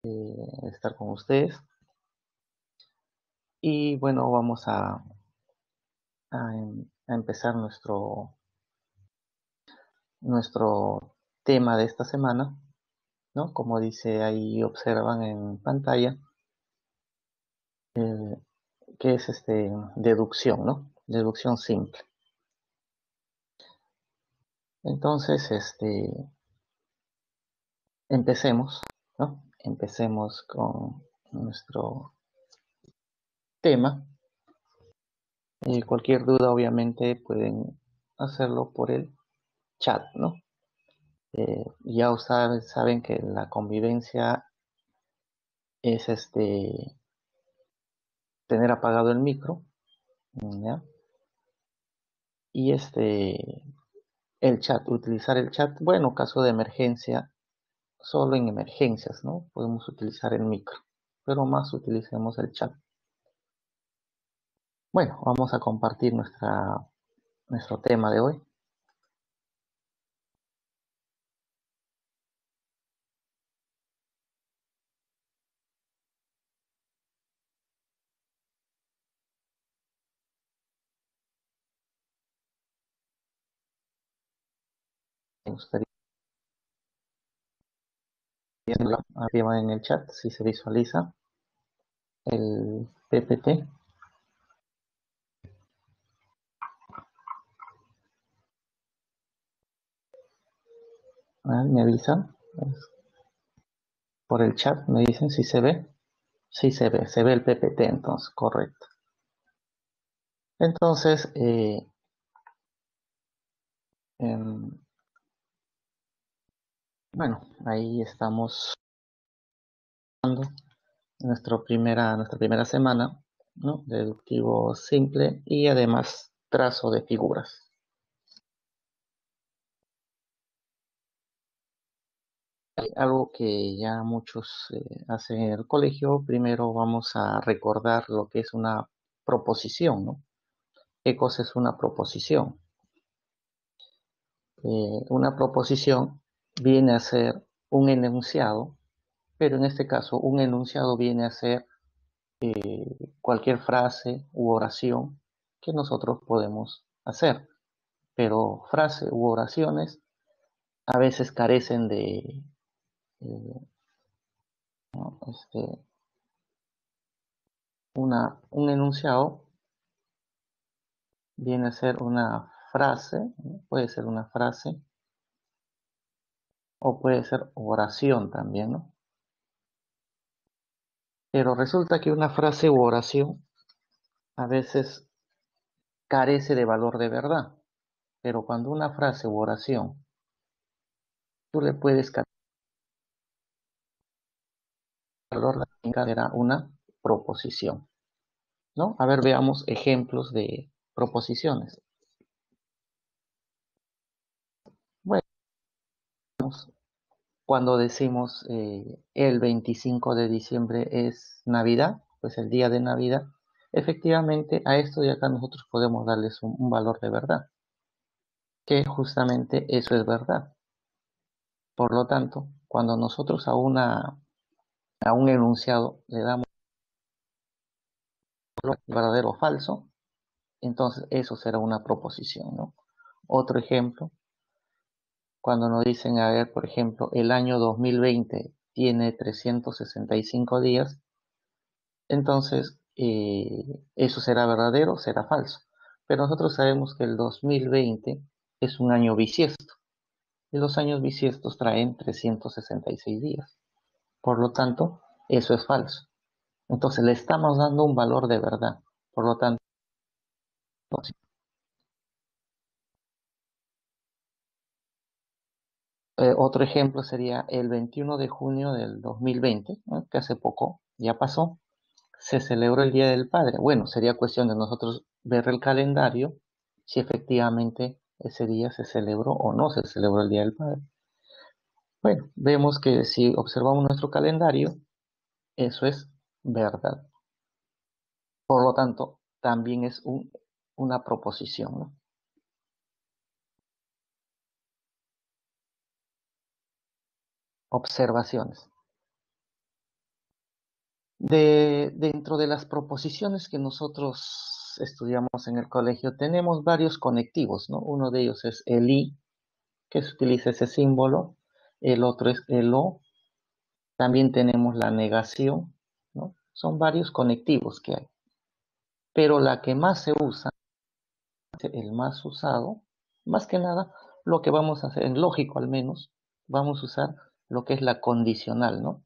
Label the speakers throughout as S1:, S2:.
S1: estar con ustedes. Y bueno, vamos a empezar nuestro tema de esta semana, ¿no? Como dice ahí, observan en pantalla, eh, que es deducción, ¿no? Deducción simple. Entonces, empecemos, ¿no? Empecemos con nuestro tema. Cualquier duda, obviamente, pueden hacerlo por el chat, ¿no? Ya ustedes saben que la convivencia es tener apagado el micro, ¿ya? Y el chat, utilizar el chat, bueno, caso de emergencia, solo en emergencias, ¿no? Podemos utilizar el micro, pero más utilicemos el chat. Bueno, vamos a compartir nuestro tema de hoy. Me gustaría verlo arriba en el chat, si se visualiza el PPT. Me avisan por el chat, me dicen si se ve. Sí, se ve el PPT, entonces, correcto. Entonces, em, bueno, ahí estamos nuestra primera semana, ¿no? Deductivo simple y además trazo de figuras. Hay algo que ya muchos hacen en el colegio. Primero vamos a recordar lo que es una proposición, ¿no? ¿Qué cosa es una proposición? Una proposición viene a ser un enunciado, pero en este caso un enunciado viene a ser cualquier frase u oración que nosotros podemos hacer. Pero frase u oraciones a veces carecen de, ¿no? Un enunciado viene a ser una frase, ¿no? Puede ser una frase o puede ser oración también, ¿no? Pero resulta que una frase u oración a veces carece de valor de verdad, pero cuando una frase u oración tú le puedes cambiar valor, era una proposición, ¿no? A ver, veamos ejemplos de proposiciones. Bueno, cuando decimos el 25 de diciembre es Navidad, pues el día de Navidad, efectivamente a esto de acá nosotros podemos darles un valor de verdad, que justamente eso es verdad. Por lo tanto, cuando nosotros a un enunciado le damos verdadero o falso, entonces eso será una proposición, ¿no? Otro ejemplo, cuando nos dicen, a ver, por ejemplo, el año 2020 tiene 365 días, entonces eso será verdadero o será falso. Pero nosotros sabemos que el 2020 es un año bisiesto y los años bisiestos traen 366 días. Por lo tanto, eso es falso. Entonces le estamos dando un valor de verdad. Por lo tanto, otro ejemplo sería el 21 de junio del 2020, ¿no? Que hace poco ya pasó, se celebró el Día del Padre. Bueno, sería cuestión de nosotros ver el calendario si efectivamente ese día se celebró o no se celebró el Día del Padre. Bueno, vemos que si observamos nuestro calendario, eso es verdad. Por lo tanto, también es una proposición, ¿no? Observaciones. Dentro de las proposiciones que nosotros estudiamos en el colegio, tenemos varios conectivos, ¿no? Uno de ellos es el i, que se utiliza ese símbolo. El otro es el o. También tenemos la negación, ¿no? Son varios conectivos que hay. Pero la que más se usa, el más usado, más que nada, lo que vamos a hacer, en lógico al menos, vamos a usar lo que es la condicional, ¿no?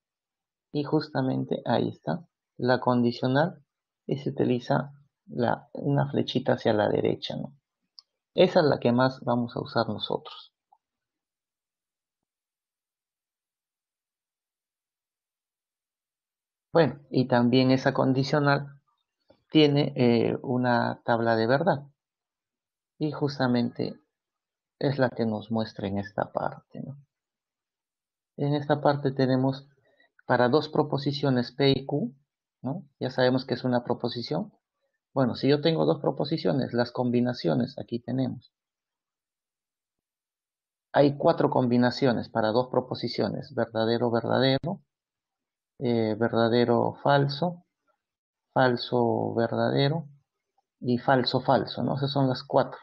S1: Y justamente ahí está, la condicional, y se utiliza una flechita hacia la derecha, ¿no? Esa es la que más vamos a usar nosotros. Bueno, y también esa condicional tiene una tabla de verdad, y justamente es la que nos muestra en esta parte, ¿no? En esta parte tenemos para dos proposiciones P y Q, ¿no? Ya sabemos que es una proposición. Bueno, si yo tengo dos proposiciones, las combinaciones aquí tenemos. Hay cuatro combinaciones para dos proposiciones: verdadero, verdadero, verdadero, falso, falso, verdadero y falso, falso, ¿no? Esas son las cuatro.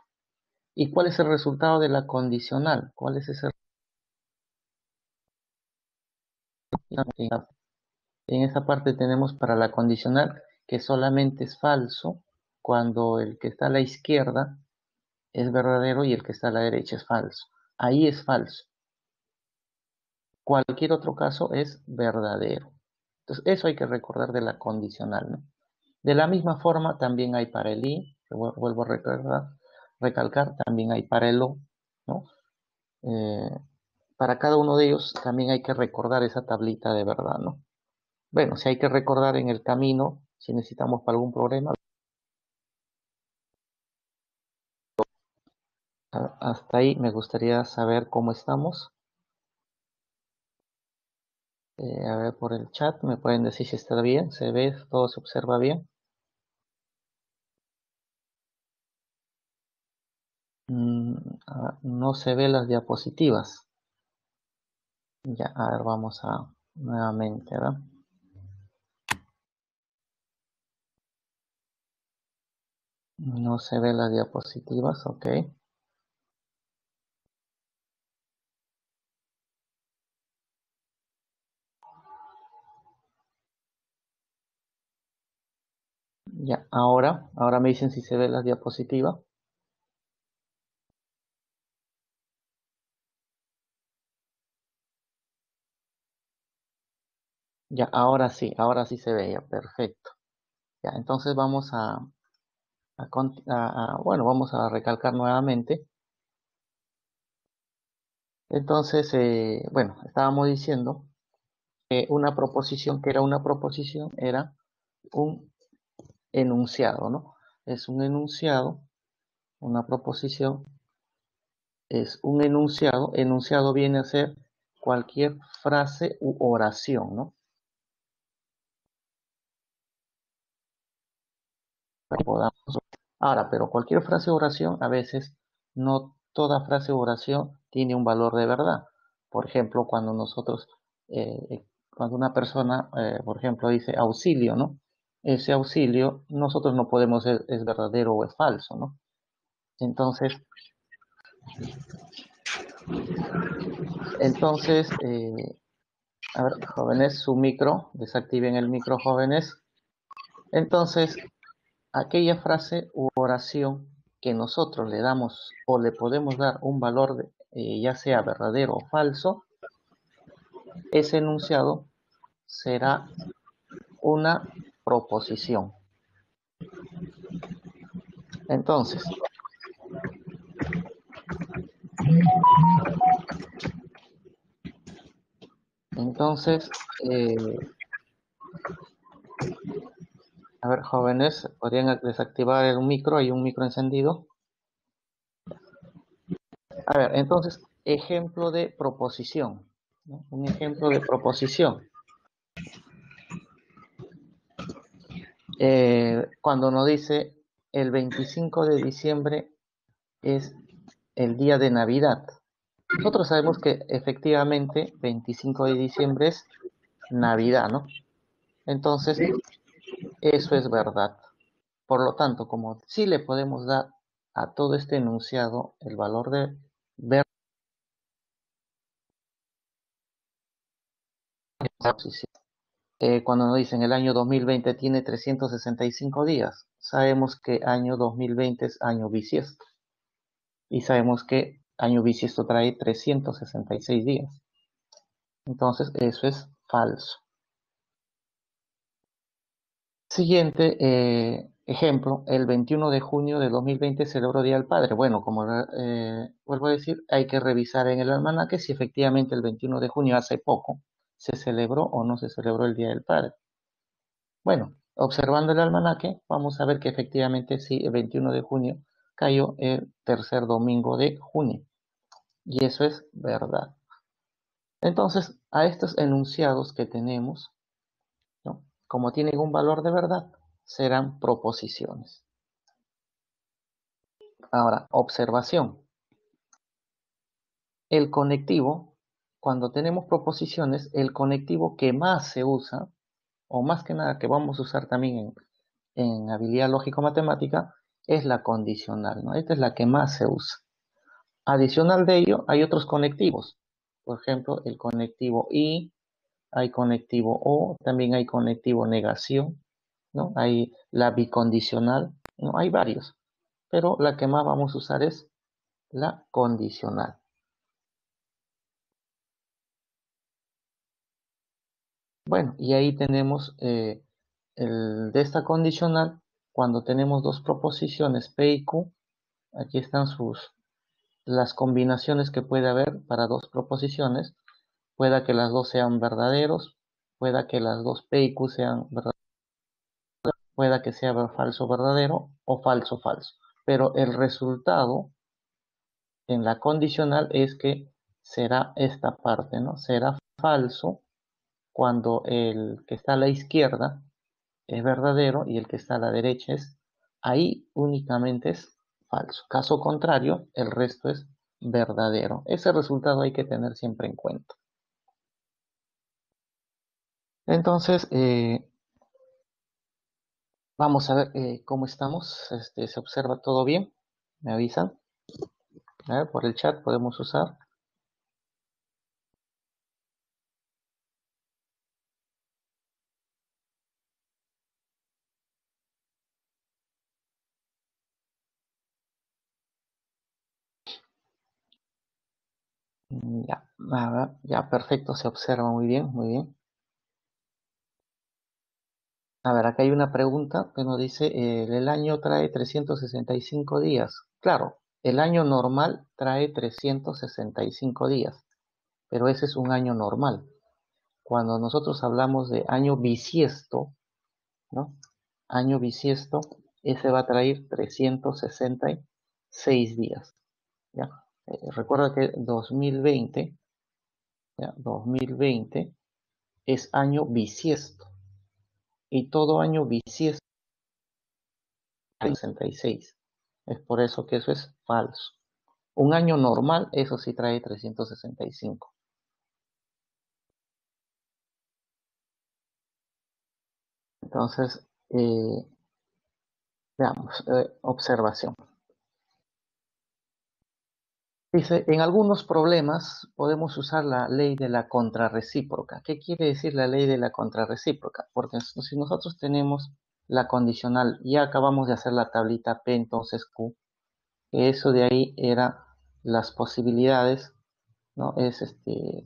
S1: ¿Y cuál es el resultado de la condicional? ¿Cuál es ese resultado? En esa parte tenemos para la condicional que solamente es falso cuando el que está a la izquierda es verdadero y el que está a la derecha es falso. Ahí es falso. Cualquier otro caso es verdadero. Entonces, eso hay que recordar de la condicional, ¿no? De la misma forma, también hay para el i, vuelvo a recalcar, también hay para el o, ¿no? Eh, para cada uno de ellos también hay que recordar esa tablita de verdad, ¿no? Bueno, si hay que recordar en el camino, si necesitamos para algún problema, hasta ahí me gustaría saber cómo estamos. A ver por el chat, me pueden decir si está bien, se ve, todo se observa bien. No se ve las diapositivas. Ya, a ver, vamos a nuevamente, ¿verdad? No se ve las diapositivas, ok. Ya, ahora me dicen si se ve las diapositivas. Ya, ahora sí se ve, ya, perfecto. Ya, entonces vamos bueno, vamos a recalcar nuevamente. Entonces, bueno, estábamos diciendo que una proposición, que era una proposición, era un enunciado, ¿no? Es un enunciado, una proposición es un enunciado. Enunciado viene a ser cualquier frase u oración, ¿no? Ahora, pero cualquier frase o oración, a veces no toda frase o oración tiene un valor de verdad. Por ejemplo, cuando nosotros, cuando una persona, por ejemplo, dice auxilio, ¿no? Ese auxilio, nosotros no podemos ver es verdadero o es falso, ¿no? Entonces, a ver, jóvenes, su micro, desactiven el micro, jóvenes. Entonces, aquella frase u oración que nosotros le damos o le podemos dar un valor ya sea verdadero o falso, ese enunciado será una proposición. Entonces, entonces, a ver, jóvenes, podrían desactivar el micro, hay un micro encendido. A ver, entonces, ejemplo de proposición, ¿no? Un ejemplo de proposición. Cuando nos dice el 25 de diciembre es el día de Navidad. Nosotros sabemos que efectivamente 25 de diciembre es Navidad, ¿no? Entonces, eso es verdad. Por lo tanto, como sí le podemos dar a todo este enunciado el valor de verdad, cuando nos dicen el año 2020 tiene 365 días, sabemos que año 2020 es año bisiesto. Y sabemos que año bisiesto trae 366 días. Entonces, eso es falso. Siguiente ejemplo, el 21 de junio de 2020 celebró Día del Padre. Bueno, como vuelvo a decir, hay que revisar en el almanaque si efectivamente el 21 de junio hace poco se celebró o no se celebró el Día del Padre. Bueno, observando el almanaque, vamos a ver que efectivamente sí, el 21 de junio cayó el tercer domingo de junio. Y eso es verdad. Entonces, a estos enunciados que tenemos, ¿no? Como tienen un valor de verdad, serán proposiciones. Ahora, observación. El conectivo, cuando tenemos proposiciones, el conectivo que más se usa, o más que nada que vamos a usar también en habilidad lógico-matemática, es la condicional, ¿no? Esta es la que más se usa. Adicional de ello, hay otros conectivos. Por ejemplo, el conectivo y, hay conectivo o, también hay conectivo negación, ¿no? Hay la bicondicional, ¿no? Hay varios, pero la que más vamos a usar es la condicional. Bueno, y ahí tenemos de esta condicional, cuando tenemos dos proposiciones P y Q, aquí están las combinaciones que puede haber para dos proposiciones, pueda que las dos sean verdaderos, pueda que las dos P y Q sean verdaderos, pueda que sea falso verdadero o falso falso, pero el resultado en la condicional es que será esta parte, ¿no? Será falso cuando el que está a la izquierda es verdadero y el que está a la derecha es, ahí únicamente es falso. Caso contrario, el resto es verdadero. Ese resultado hay que tener siempre en cuenta. Entonces, vamos a ver cómo estamos. ¿Se observa todo bien? ¿Me avisan? A ver, por el chat podemos usar. Ya, a ver, ya perfecto, se observa muy bien, muy bien. A ver, acá hay una pregunta que nos dice, el año trae 365 días. Claro, el año normal trae 365 días, pero ese es un año normal. Cuando nosotros hablamos de año bisiesto, ¿no? Año bisiesto, ese va a traer 366 días, ¿ya? Recuerda que 2020, ¿ya? 2020 es año bisiesto y todo año bisiesto 66. Es por eso que eso es falso. Un año normal, eso sí trae 365. Entonces, veamos, observación. Dice, en algunos problemas podemos usar la ley de la contrarrecíproca. ¿Qué quiere decir la ley de la contrarrecíproca? Porque si nosotros tenemos la condicional, ya acabamos de hacer la tablita P, entonces Q, eso de ahí era las posibilidades, ¿no?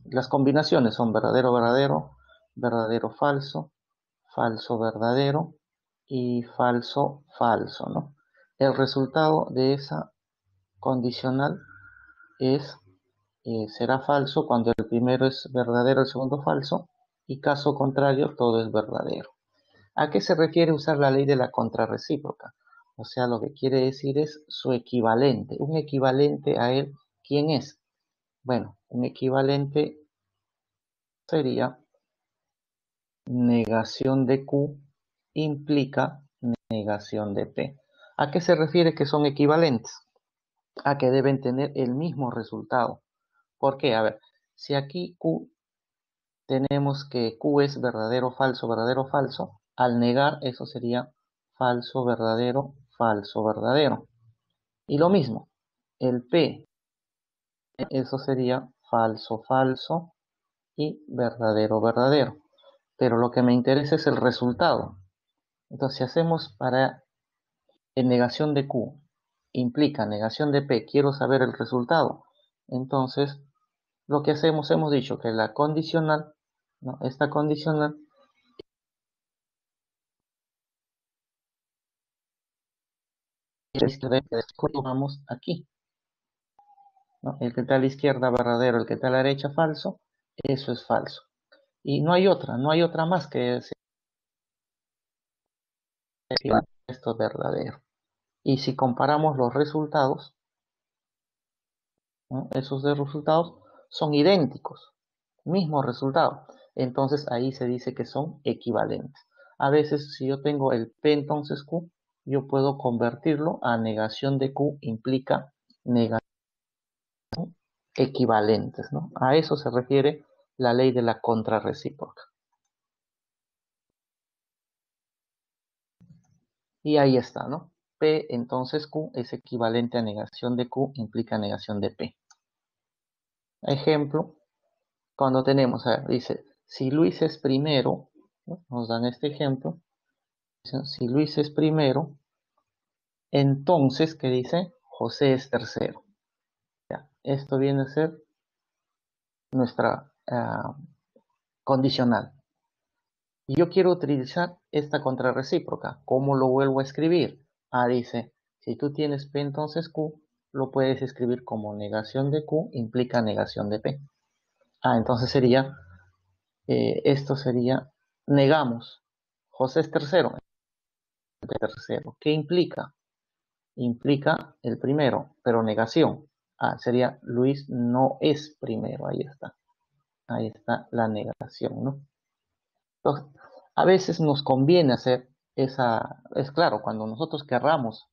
S1: Las combinaciones son verdadero, verdadero, verdadero, falso, falso, verdadero y falso, falso, ¿no? El resultado de esa condicional es, será falso cuando el primero es verdadero, el segundo falso, y caso contrario, todo es verdadero. ¿A qué se refiere usar la ley de la contrarrecíproca? O sea, lo que quiere decir es su equivalente. Un equivalente a él, ¿quién es? Bueno, un equivalente sería negación de Q implica negación de P. ¿A qué se refiere que son equivalentes? A que deben tener el mismo resultado. ¿Por qué? A ver, si aquí Q tenemos que Q es verdadero, falso, verdadero, falso. Al negar, eso sería falso, verdadero, falso, verdadero. Y lo mismo, el P, eso sería falso, falso y verdadero, verdadero. Pero lo que me interesa es el resultado. Entonces, si hacemos para en negación de Q, implica negación de P, quiero saber el resultado. Entonces, lo que hacemos, hemos dicho que la condicional, ¿no? Esta condicional, vamos aquí, ¿no? El que está a la izquierda verdadero, el que está a la derecha falso, eso es falso. Y no hay otra más que esto es verdadero. Y si comparamos los resultados, ¿no? Esos de resultados son idénticos, mismo resultado. Entonces ahí se dice que son equivalentes. A veces si yo tengo el P entonces Q, yo puedo convertirlo a negación de Q, implica negación equivalentes, ¿no? A eso se refiere la ley de la contrarrecíproca. Y ahí está, ¿no? P entonces Q es equivalente a negación de Q, implica negación de P. Ejemplo, cuando tenemos, dice, si Luis es primero, ¿no? Nos dan este ejemplo, si Luis es primero, entonces, ¿qué dice? José es tercero. Ya, esto viene a ser nuestra condicional. Y yo quiero utilizar esta contrarrecíproca. ¿Cómo lo vuelvo a escribir? Dice, si tú tienes P entonces Q, lo puedes escribir como negación de Q implica negación de P. Entonces sería, esto sería, negamos. José es tercero. Tercero. ¿Qué implica? Implica el primero, pero negación. Sería Luis no es primero. Ahí está. Ahí está la negación, ¿no? Entonces, a veces nos conviene hacer es claro, cuando nosotros querramos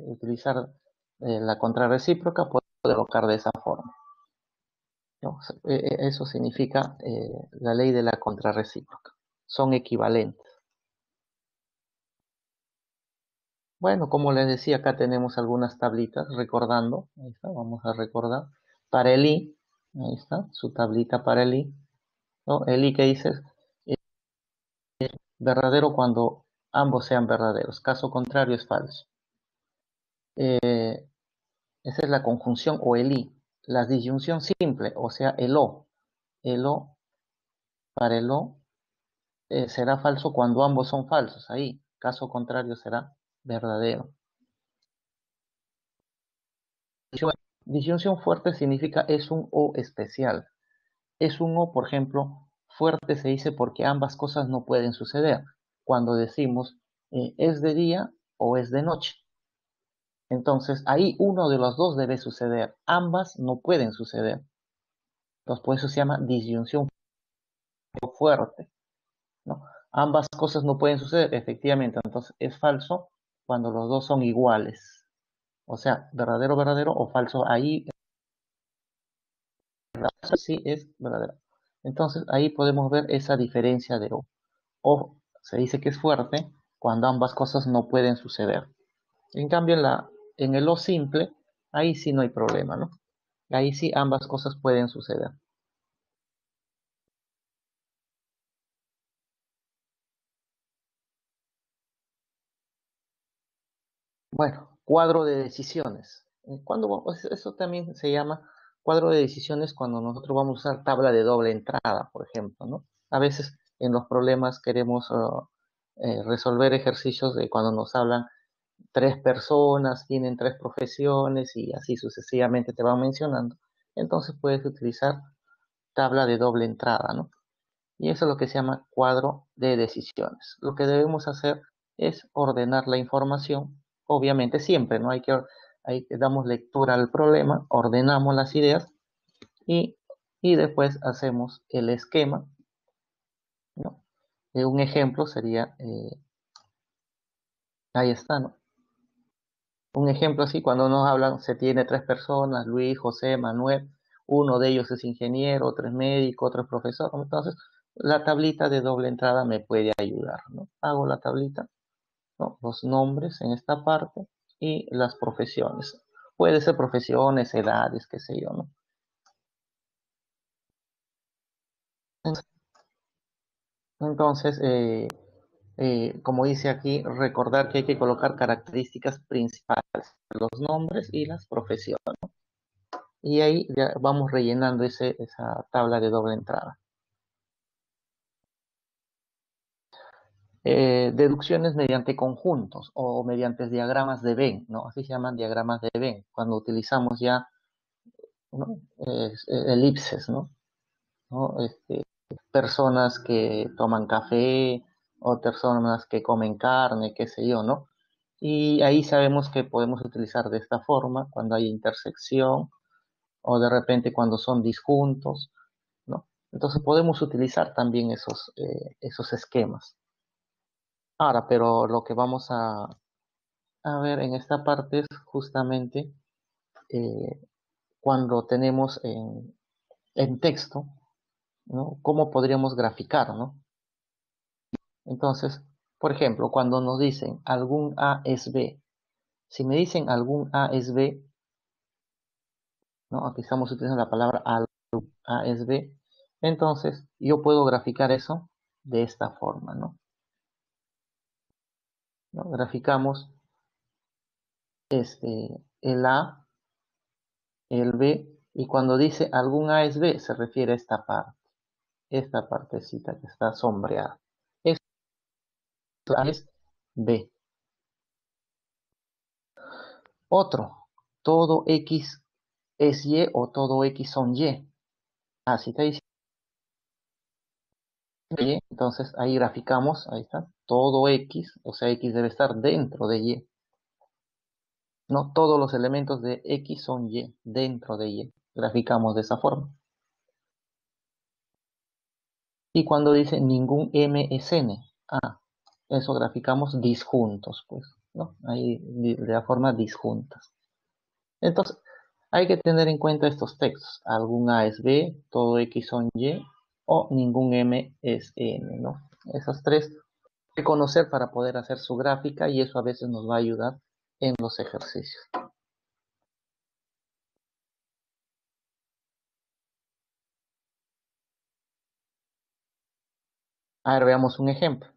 S1: utilizar la contrarrecíproca, podemos colocar de esa forma, ¿no? Eso significa la ley de la contrarrecíproca. Son equivalentes. Bueno, como les decía, acá tenemos algunas tablitas recordando. Ahí está, vamos a recordar. Para el I, ahí está, su tablita para el I, ¿no? El I que dice verdadero cuando ambos sean verdaderos. Caso contrario es falso. Esa es la conjunción o el I. La disyunción simple, o sea, el O. El O, para el O, será falso cuando ambos son falsos. Ahí, caso contrario será verdadero. Disyunción fuerte significa es un O especial. Es un O, por ejemplo, fuerte se dice porque ambas cosas no pueden suceder. Cuando decimos es de día o es de noche. Entonces, ahí uno de los dos debe suceder. Ambas no pueden suceder. Entonces, por eso se llama disyunción fuerte, ¿no? Ambas cosas no pueden suceder, efectivamente. Entonces, es falso cuando los dos son iguales. O sea, verdadero, verdadero o falso. Ahí sí es verdadero. Entonces, ahí podemos ver esa diferencia de O. O se dice que es fuerte cuando ambas cosas no pueden suceder. En cambio, en el O simple, ahí sí no hay problema, ¿no? Ahí sí ambas cosas pueden suceder. Bueno, cuadro de decisiones. Eso también se llama cuadro de decisiones cuando nosotros vamos a usar tabla de doble entrada, por ejemplo, ¿no? A veces en los problemas queremos resolver ejercicios de cuando nos hablan tres personas, tienen tres profesiones y así sucesivamente te van mencionando. Entonces puedes utilizar tabla de doble entrada, ¿no? Y eso es lo que se llama cuadro de decisiones. Lo que debemos hacer es ordenar la información, obviamente siempre, ¿no? Hay que damos lectura al problema, ordenamos las ideas y, y después hacemos el esquema, ¿no? Un ejemplo sería, ahí está, ¿no? Un ejemplo así, cuando nos hablan, se tiene tres personas, Luis, José, Manuel, uno de ellos es ingeniero, otro es médico, otro es profesor. Entonces, la tablita de doble entrada me puede ayudar, ¿no? Hago la tablita, ¿no? Los nombres en esta parte y las profesiones. Puede ser profesiones, edades, qué sé yo, ¿no? Entonces, como dice aquí, recordar que hay que colocar características principales, los nombres y las profesiones. Y ahí ya vamos rellenando esa tabla de doble entrada. Deducciones mediante conjuntos o mediante diagramas de Venn, ¿no? Así se llaman diagramas de Venn, cuando utilizamos ya, ¿no? Elipses, ¿no? ¿No? Personas que toman café o personas que comen carne, qué sé yo, ¿no? Y ahí sabemos que podemos utilizar de esta forma cuando hay intersección o de repente cuando son disjuntos, ¿no? Entonces podemos utilizar también esos esquemas. Ahora, pero lo que vamos a ver en esta parte es justamente eh, cuando tenemos en texto, ¿no? ¿Cómo podríamos graficar, ¿no? Entonces, por ejemplo, cuando nos dicen algún A es B, si me dicen algún A es B, ¿no? Aquí estamos utilizando la palabra algún A es B, entonces yo puedo graficar eso de esta forma, ¿no? ¿No? Graficamos el A, el B, y cuando dice algún A es B, se refiere a esta partecita que está sombreada. Esto es B. Otro, todo X es Y o todo X son Y. Ah, si está diciendo Y, entonces ahí graficamos, ahí está, todo X, o sea, X debe estar dentro de Y. No todos los elementos de X son Y, dentro de Y. Graficamos de esa forma. Y cuando dice ningún M es N, ah, eso graficamos disjuntos, pues, ¿no? Ahí de la forma disjuntas. Entonces, hay que tener en cuenta estos textos. Algún A es B, todo X son Y, o ningún M es N, ¿no? Esos tres hay que conocer para poder hacer su gráfica y eso a veces nos va a ayudar en los ejercicios. A ver, veamos un ejemplo.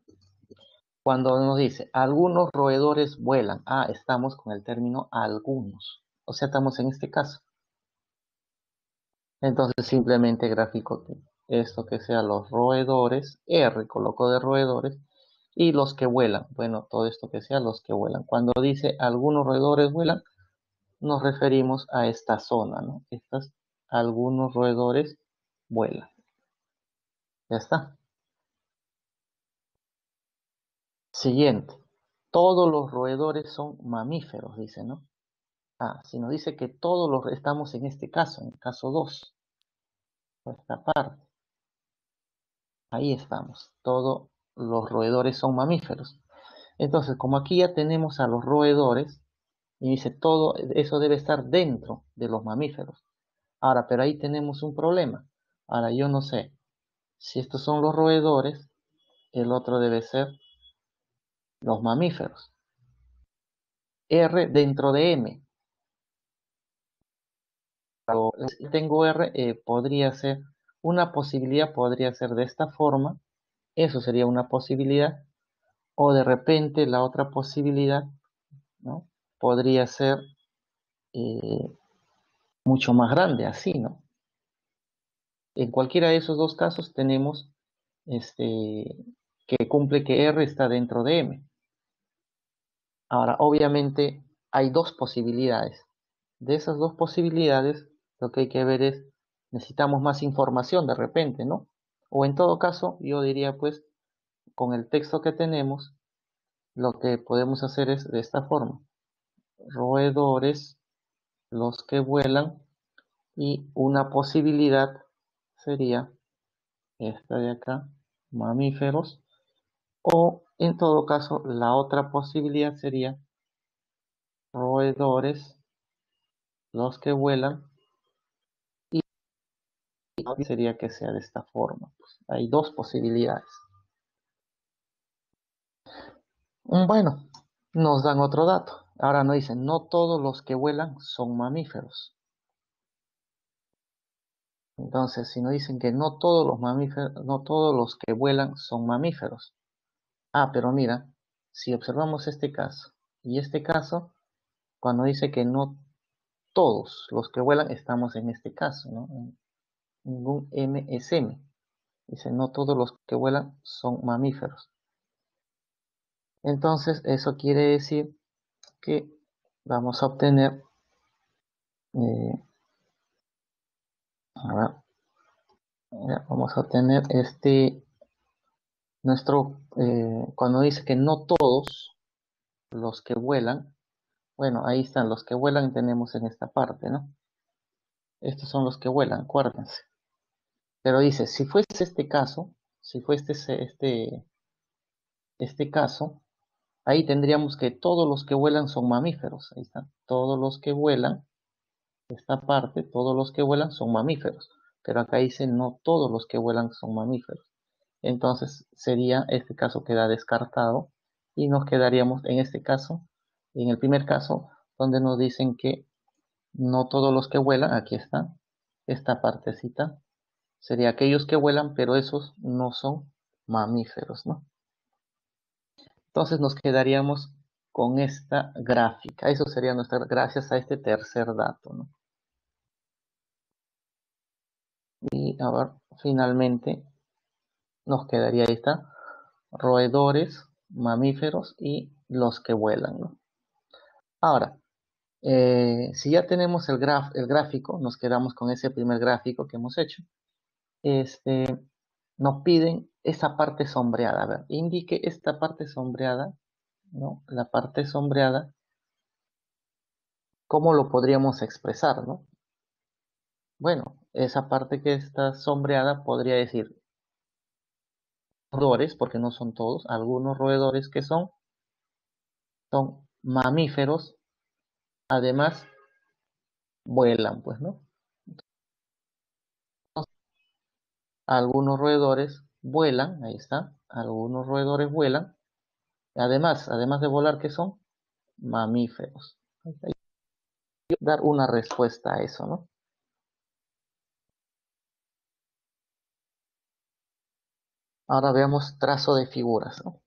S1: Cuando nos dice, algunos roedores vuelan. Ah, estamos con el término algunos. O sea, estamos en este caso. Entonces simplemente gráfico esto que sea los roedores, R coloco de roedores, y los que vuelan. Bueno, todo esto que sea los que vuelan. Cuando dice algunos roedores vuelan, nos referimos a esta zona, ¿no? Algunos roedores vuelan. Ya está. Siguiente. Todos los roedores son mamíferos, dice, ¿no? Ah, si nos dice que todos los estamos en este caso, en el caso 2, esta parte, ahí estamos. Todos los roedores son mamíferos. Entonces, como aquí ya tenemos a los roedores, y dice todo eso debe estar dentro de los mamíferos. Ahora, pero ahí tenemos un problema. Ahora, yo no sé si estos son los roedores, el otro debe ser los mamíferos. R dentro de M. Si tengo R, podría ser una posibilidad, podría ser de esta forma. Eso sería una posibilidad. O de repente la otra posibilidad, ¿no? Podría ser eh, mucho más grande, así, ¿no? En cualquiera de esos dos casos tenemos que cumple que R está dentro de M. Ahora, obviamente hay dos posibilidades. De esas dos posibilidades, lo que hay que ver es, necesitamos más información de repente, ¿no? O en todo caso, yo diría pues, con el texto que tenemos, lo que podemos hacer es de esta forma. Roedores, los que vuelan, y una posibilidad sería esta de acá, mamíferos, o en todo caso, la otra posibilidad sería roedores, los que vuelan, sería que sea de esta forma. Pues, hay dos posibilidades. Bueno, nos dan otro dato. Ahora nos dicen, no todos los que vuelan son mamíferos. Entonces, si nos dicen que no todos los mamíferos, no todos los que vuelan son mamíferos. Ah, pero mira, si observamos este caso y este caso, cuando dice que no todos los que vuelan, estamos en este caso, ¿no? En un MSM. Dice, no todos los que vuelan son mamíferos. Entonces, eso quiere decir que vamos a obtener, a ver, vamos a obtener cuando dice que no todos los que vuelan, bueno, ahí están los que vuelan, tenemos en esta parte, ¿no? Estos son los que vuelan, acuérdense. Pero dice, si fuese este caso, si fuese este caso, ahí tendríamos que todos los que vuelan son mamíferos. Ahí está, todos los que vuelan, esta parte, todos los que vuelan son mamíferos. Pero acá dice, no todos los que vuelan son mamíferos. Entonces sería, este caso queda descartado y nos quedaríamos en este caso, en el primer caso, donde nos dicen que no todos los que vuelan, aquí está, esta partecita, sería aquellos que vuelan, pero esos no son mamíferos, ¿no? Entonces nos quedaríamos con esta gráfica. Eso sería nuestra, gracias a este tercer dato, ¿no? Y a ver, finalmente nos quedaría ahí está, roedores, mamíferos y los que vuelan, ¿no? Ahora, si ya tenemos el gráfico, nos quedamos con ese primer gráfico que hemos hecho. Nos piden esa parte sombreada. A ver, indique esta parte sombreada, ¿no? La parte sombreada, ¿cómo lo podríamos expresar, no? Bueno, esa parte que está sombreada podría decir roedores, porque no son todos, algunos roedores que son mamíferos, además vuelan, pues, ¿no? Algunos roedores vuelan, ahí está, algunos roedores vuelan, además de volar, ¿qué son? Mamíferos. Hay que dar una respuesta a eso, ¿no? Ahora veamos trazo de figuras, ¿no?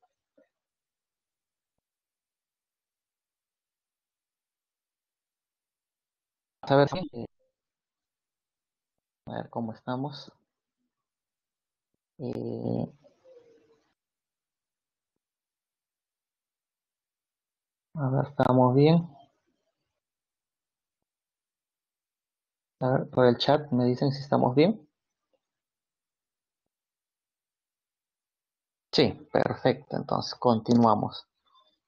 S1: A ver, a ver cómo estamos. Eh, a ver, estamos bien. A ver, por el chat me dicen si estamos bien. Sí, perfecto. Entonces, continuamos.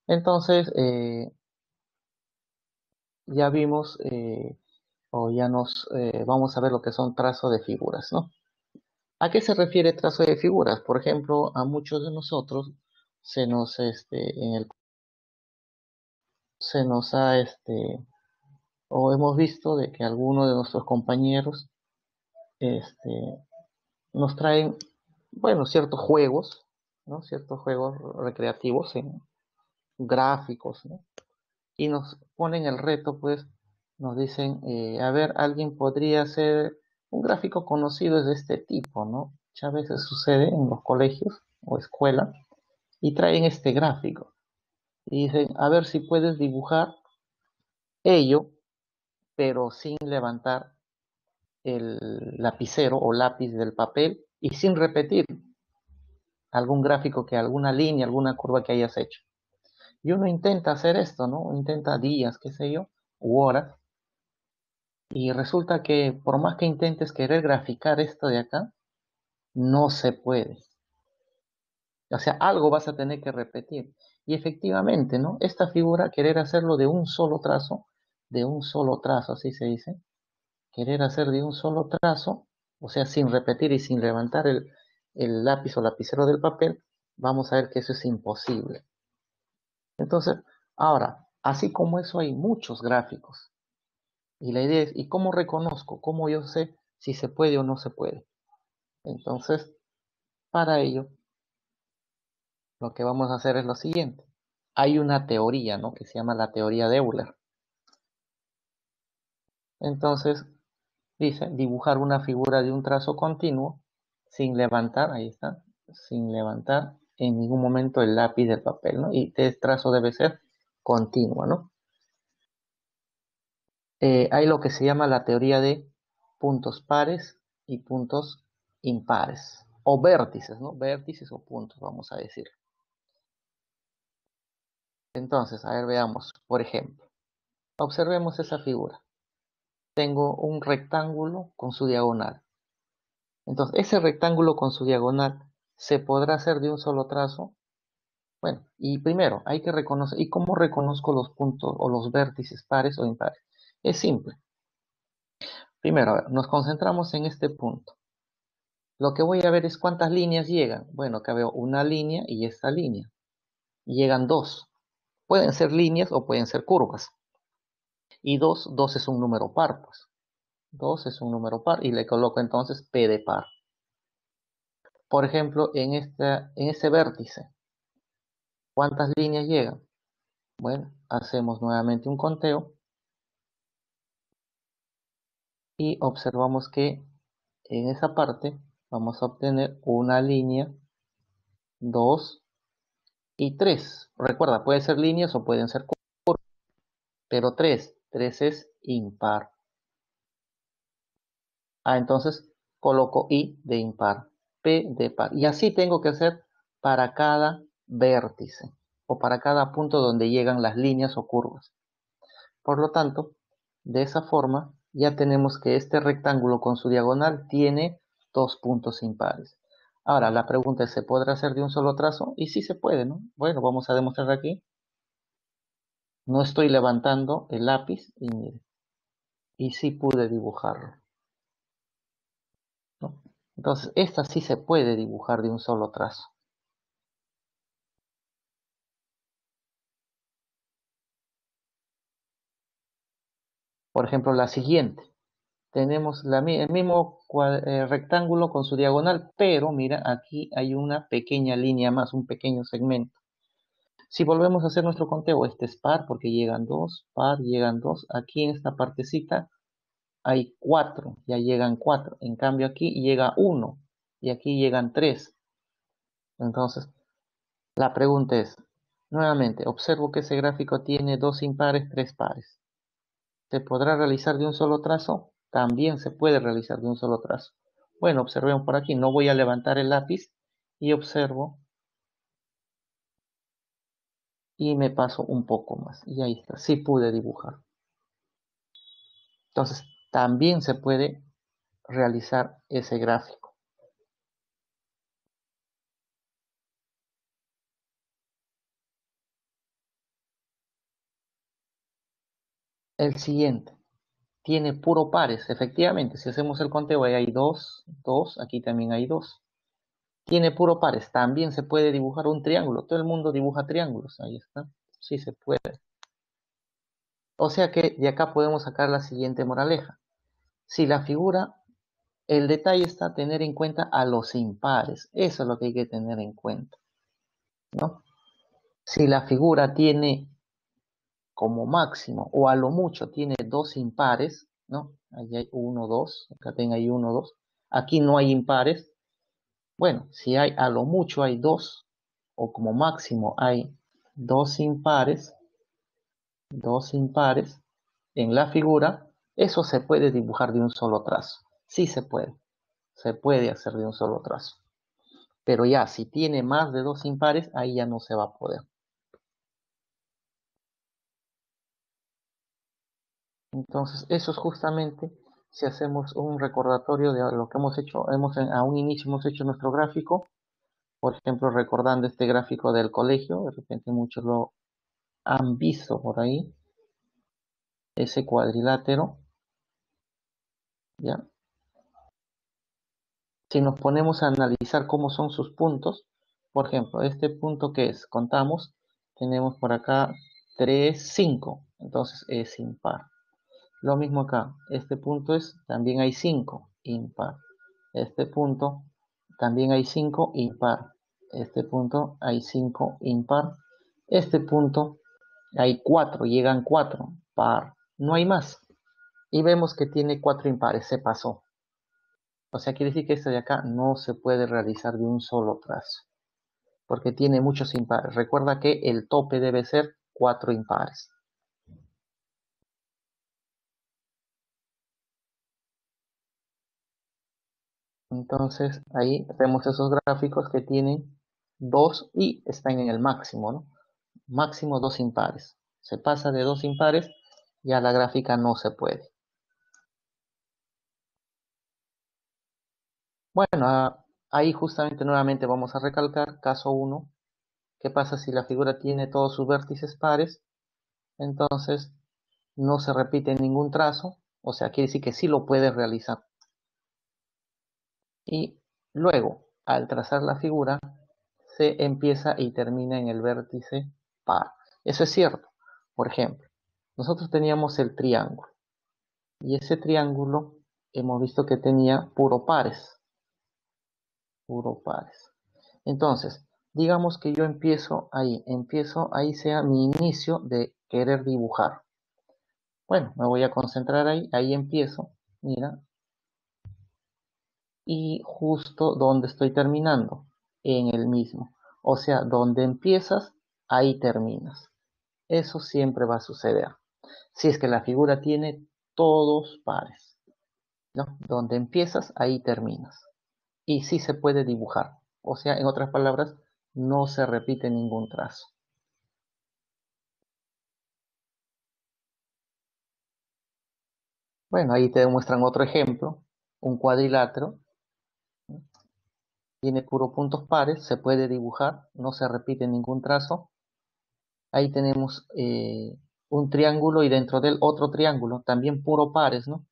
S1: Entonces, ya vimos, o ya vamos a ver lo que son trazos de figuras, ¿no? ¿A qué se refiere trazo de figuras? Por ejemplo, a muchos de nosotros se nos, se nos ha, o hemos visto de que algunos de nuestros compañeros, este, nos traen, bueno, ciertos juegos, ¿no? Ciertos juegos recreativos en gráficos, ¿no? Y nos ponen el reto, pues, nos dicen, a ver, alguien podría hacer un gráfico conocido es de este tipo, ¿no? Muchas veces sucede en los colegios o escuelas y traen este gráfico y dicen, a ver si puedes dibujar ello, pero sin levantar el lapicero o lápiz del papel y sin repetir algún gráfico que alguna línea, alguna curva que hayas hecho. Y uno intenta hacer esto, ¿no? Intenta días, qué sé yo, u horas, y resulta que por más que intentes querer graficar esto de acá, no se puede. O sea, algo vas a tener que repetir. Y efectivamente, ¿no? Esta figura, querer hacerlo de un solo trazo, así se dice, querer hacer de un solo trazo, o sea, sin repetir y sin levantar el lápiz o lapicero del papel, vamos a ver que eso es imposible. Entonces, ahora, así como eso hay muchos gráficos. Y la idea es, ¿y cómo reconozco? ¿Cómo yo sé si se puede o no se puede. Entonces, para ello, lo que vamos a hacer es lo siguiente. Hay una teoría, ¿no?, que se llama la teoría de Euler. Entonces, dice dibujar una figura de un trazo continuo sin levantar, ahí está, sin levantar en ningún momento el lápiz del papel, ¿no? Y este trazo debe ser continuo, ¿no? Hay lo que se llama la teoría de puntos pares y puntos impares, o vértices, ¿no? Vértices o puntos, vamos a decir. Entonces, a ver, veamos, por ejemplo, observemos esa figura. Tengo un rectángulo con su diagonal. Entonces, ese rectángulo con su diagonal se podrá hacer de un solo trazo. Bueno, y primero hay que reconocer, ¿y cómo reconozco los puntos o los vértices pares o impares? Es simple. Primero, a ver, nos concentramos en este punto. Lo que voy a ver es cuántas líneas llegan. Bueno, acá veo una línea y esta línea. Llegan dos. Pueden ser líneas o pueden ser curvas. Y dos es un número par, pues. 2 es un número par y le coloco entonces P de par. Por ejemplo, en ese vértice, ¿cuántas líneas llegan? Bueno, hacemos nuevamente un conteo y observamos que en esa parte vamos a obtener una línea, 2 y 3. Recuerda, pueden ser líneas o pueden ser curvas, pero 3 es impar. Entonces coloco I de impar, P de par. Y así tengo que hacer para cada vértice o para cada punto donde llegan las líneas o curvas. Por lo tanto, de esa forma ya tenemos que este rectángulo con su diagonal tiene dos puntos impares. Ahora, la pregunta es, ¿se podrá hacer de un solo trazo? Y sí se puede, ¿no? Bueno, vamos a demostrar aquí. No estoy levantando el lápiz y mire, y sí pude dibujarlo, ¿no? Entonces, esta sí se puede dibujar de un solo trazo. Por ejemplo, la siguiente. Tenemos el mismo rectángulo con su diagonal, pero mira, aquí hay una pequeña línea más, un pequeño segmento. Si volvemos a hacer nuestro conteo, este es par porque llegan dos, par, llegan dos. Aquí en esta partecita hay 4, ya llegan 4. En cambio aquí llega 1 y aquí llegan 3. Entonces, la pregunta es, nuevamente, observo que ese gráfico tiene dos impares, tres pares. ¿Se podrá realizar de un solo trazo? También se puede realizar de un solo trazo. Bueno, observemos por aquí, no voy a levantar el lápiz y observo y me paso un poco más. Y ahí está, sí pude dibujar. Entonces, también se puede realizar ese gráfico. El siguiente tiene puro pares, efectivamente. Si hacemos el conteo, ahí hay 2, 2, aquí también hay 2. Tiene puro pares, también se puede dibujar un triángulo. Todo el mundo dibuja triángulos, ahí está. Sí se puede. O sea que de acá podemos sacar la siguiente moraleja. Si la figura, el detalle está tener en cuenta a los impares. Eso es lo que hay que tener en cuenta, ¿no? Si la figura tiene como máximo o a lo mucho tiene dos impares, ¿no? Ahí hay 1, 2, acá tengo ahí 1, 2. Aquí no hay impares. Bueno, si hay a lo mucho hay dos o como máximo hay dos impares en la figura, eso se puede dibujar de un solo trazo. Sí se puede hacer de un solo trazo. Pero ya, si tiene más de dos impares, ahí ya no se va a poder. Entonces, eso es justamente si hacemos un recordatorio de lo que hemos hecho. A un inicio hemos hecho nuestro gráfico, por ejemplo, recordando este gráfico del colegio, de repente muchos lo han visto por ahí, ese cuadrilátero, ¿ya? Si nos ponemos a analizar cómo son sus puntos, por ejemplo, este punto que es, contamos, tenemos por acá 3, 5, entonces es impar. Lo mismo acá, este punto es, también hay 5, impar. Este punto también hay 5 impar. Este punto hay 5 impar. Este punto hay 4, llegan 4 par. No hay más. Y vemos que tiene 4 impares, se pasó. O sea, quiere decir que este de acá no se puede realizar de un solo trazo, porque tiene muchos impares. Recuerda que el tope debe ser 4 impares. Entonces, ahí vemos esos gráficos que tienen 2 y están en el máximo, ¿no? Máximo 2 impares. Se pasa de 2 impares, ya la gráfica no se puede. Bueno, ahí justamente nuevamente vamos a recalcar caso 1. ¿Qué pasa si la figura tiene todos sus vértices pares? Entonces no se repite ningún trazo, o sea, quiere decir que sí lo puedes realizar. Y luego, al trazar la figura, se empieza y termina en el vértice par. Eso es cierto. Por ejemplo, nosotros teníamos el triángulo y ese triángulo hemos visto que tenía puro pares. Puro pares. Entonces, digamos que yo empiezo ahí sea mi inicio de querer dibujar. Bueno, me voy a concentrar ahí empiezo, mira, y justo donde estoy terminando, en el mismo. O sea, donde empiezas, ahí terminas. Eso siempre va a suceder. Si es que la figura tiene todos pares, ¿no? Donde empiezas, ahí terminas. Y sí se puede dibujar. O sea, en otras palabras, no se repite ningún trazo. Bueno, ahí te demuestran otro ejemplo, un cuadrilátero, tiene puros puntos pares, se puede dibujar, no se repite ningún trazo. Ahí tenemos un triángulo y dentro de él otro triángulo, también puro pares, ¿no?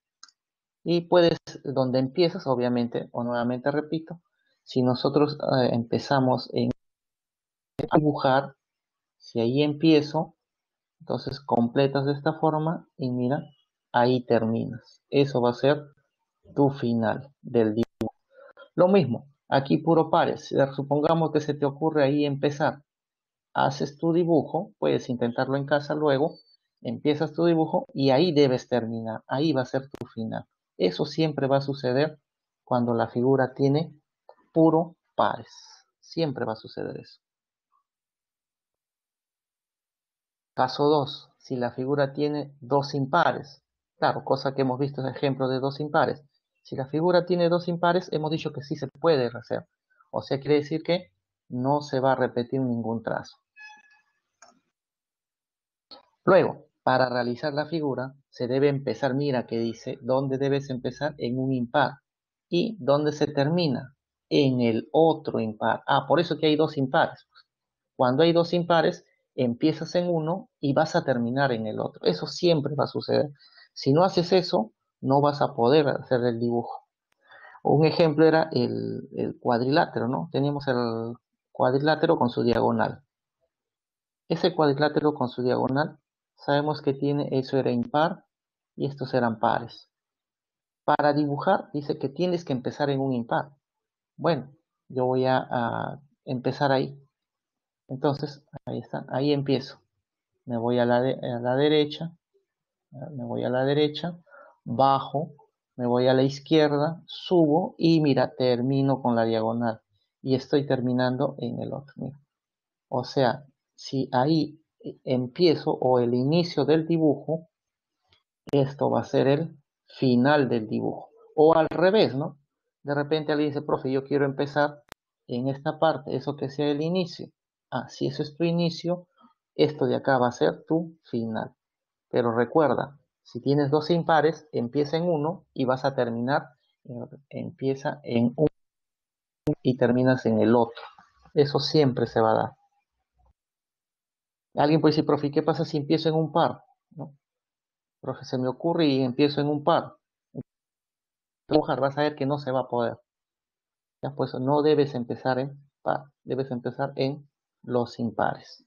S1: Y puedes, donde empiezas, obviamente, o nuevamente repito, si nosotros empezamos en dibujar, si ahí empiezo, entonces completas de esta forma y mira, ahí terminas. Eso va a ser tu final del dibujo. Lo mismo, aquí puro pares. Supongamos que se te ocurre ahí empezar. Haces tu dibujo, puedes intentarlo en casa luego, empiezas tu dibujo y ahí debes terminar. Ahí va a ser tu final. Eso siempre va a suceder cuando la figura tiene puro pares. Siempre va a suceder eso. Caso 2, si la figura tiene dos impares. Claro, cosa que hemos visto es ejemplo de dos impares. Si la figura tiene dos impares, hemos dicho que sí se puede hacer. O sea, quiere decir que no se va a repetir ningún trazo. Luego, para realizar la figura, se debe empezar, mira que dice, ¿dónde debes empezar? En un impar. ¿Y dónde se termina? En el otro impar. Ah, por eso que hay dos impares. Cuando hay dos impares, empiezas en uno y vas a terminar en el otro. Eso siempre va a suceder. Si no haces eso, no vas a poder hacer el dibujo. Un ejemplo era el cuadrilátero, ¿no? Teníamos el cuadrilátero con su diagonal. Ese cuadrilátero con su diagonal, sabemos que tiene, eso era impar y estos eran pares. Para dibujar, dice que tienes que empezar en un impar. Bueno, yo voy a empezar ahí. Entonces, ahí está, ahí empiezo. Me voy a la derecha, me voy a la derecha, bajo, me voy a la izquierda, subo y mira, termino con la diagonal. Y estoy terminando en el otro. Mira. O sea, si ahí empiezo o el inicio del dibujo, esto va a ser el final del dibujo. O al revés, ¿no? De repente alguien dice, profe, yo quiero empezar en esta parte, eso que sea el inicio. Ah, si eso es tu inicio, esto de acá va a ser tu final. Pero recuerda, si tienes dos impares, empieza en uno y vas a terminar, empieza en uno y terminas en el otro. Eso siempre se va a dar. Alguien puede decir, profe, ¿qué pasa si empiezo en un par? ¿No? Profe, se me ocurre y empiezo en un par. Dibujar, vas a ver que no se va a poder. Ya, pues no debes empezar en par, debes empezar en los impares.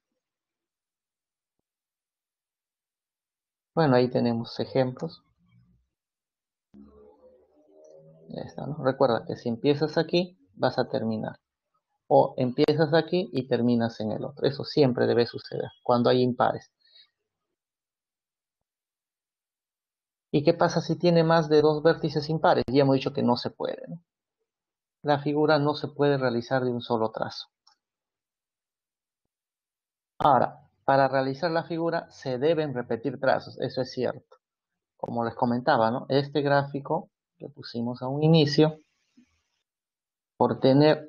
S1: Bueno, ahí tenemos ejemplos. Ya está, ¿no? Recuerda que si empiezas aquí, vas a terminar. O empiezas aquí y terminas en el otro. Eso siempre debe suceder cuando hay impares. ¿Y qué pasa si tiene más de dos vértices impares? Ya hemos dicho que no se puede, ¿no? La figura no se puede realizar de un solo trazo. Ahora, para realizar la figura se deben repetir trazos, eso es cierto. Como les comentaba, ¿no? Este gráfico que pusimos a un inicio, por tener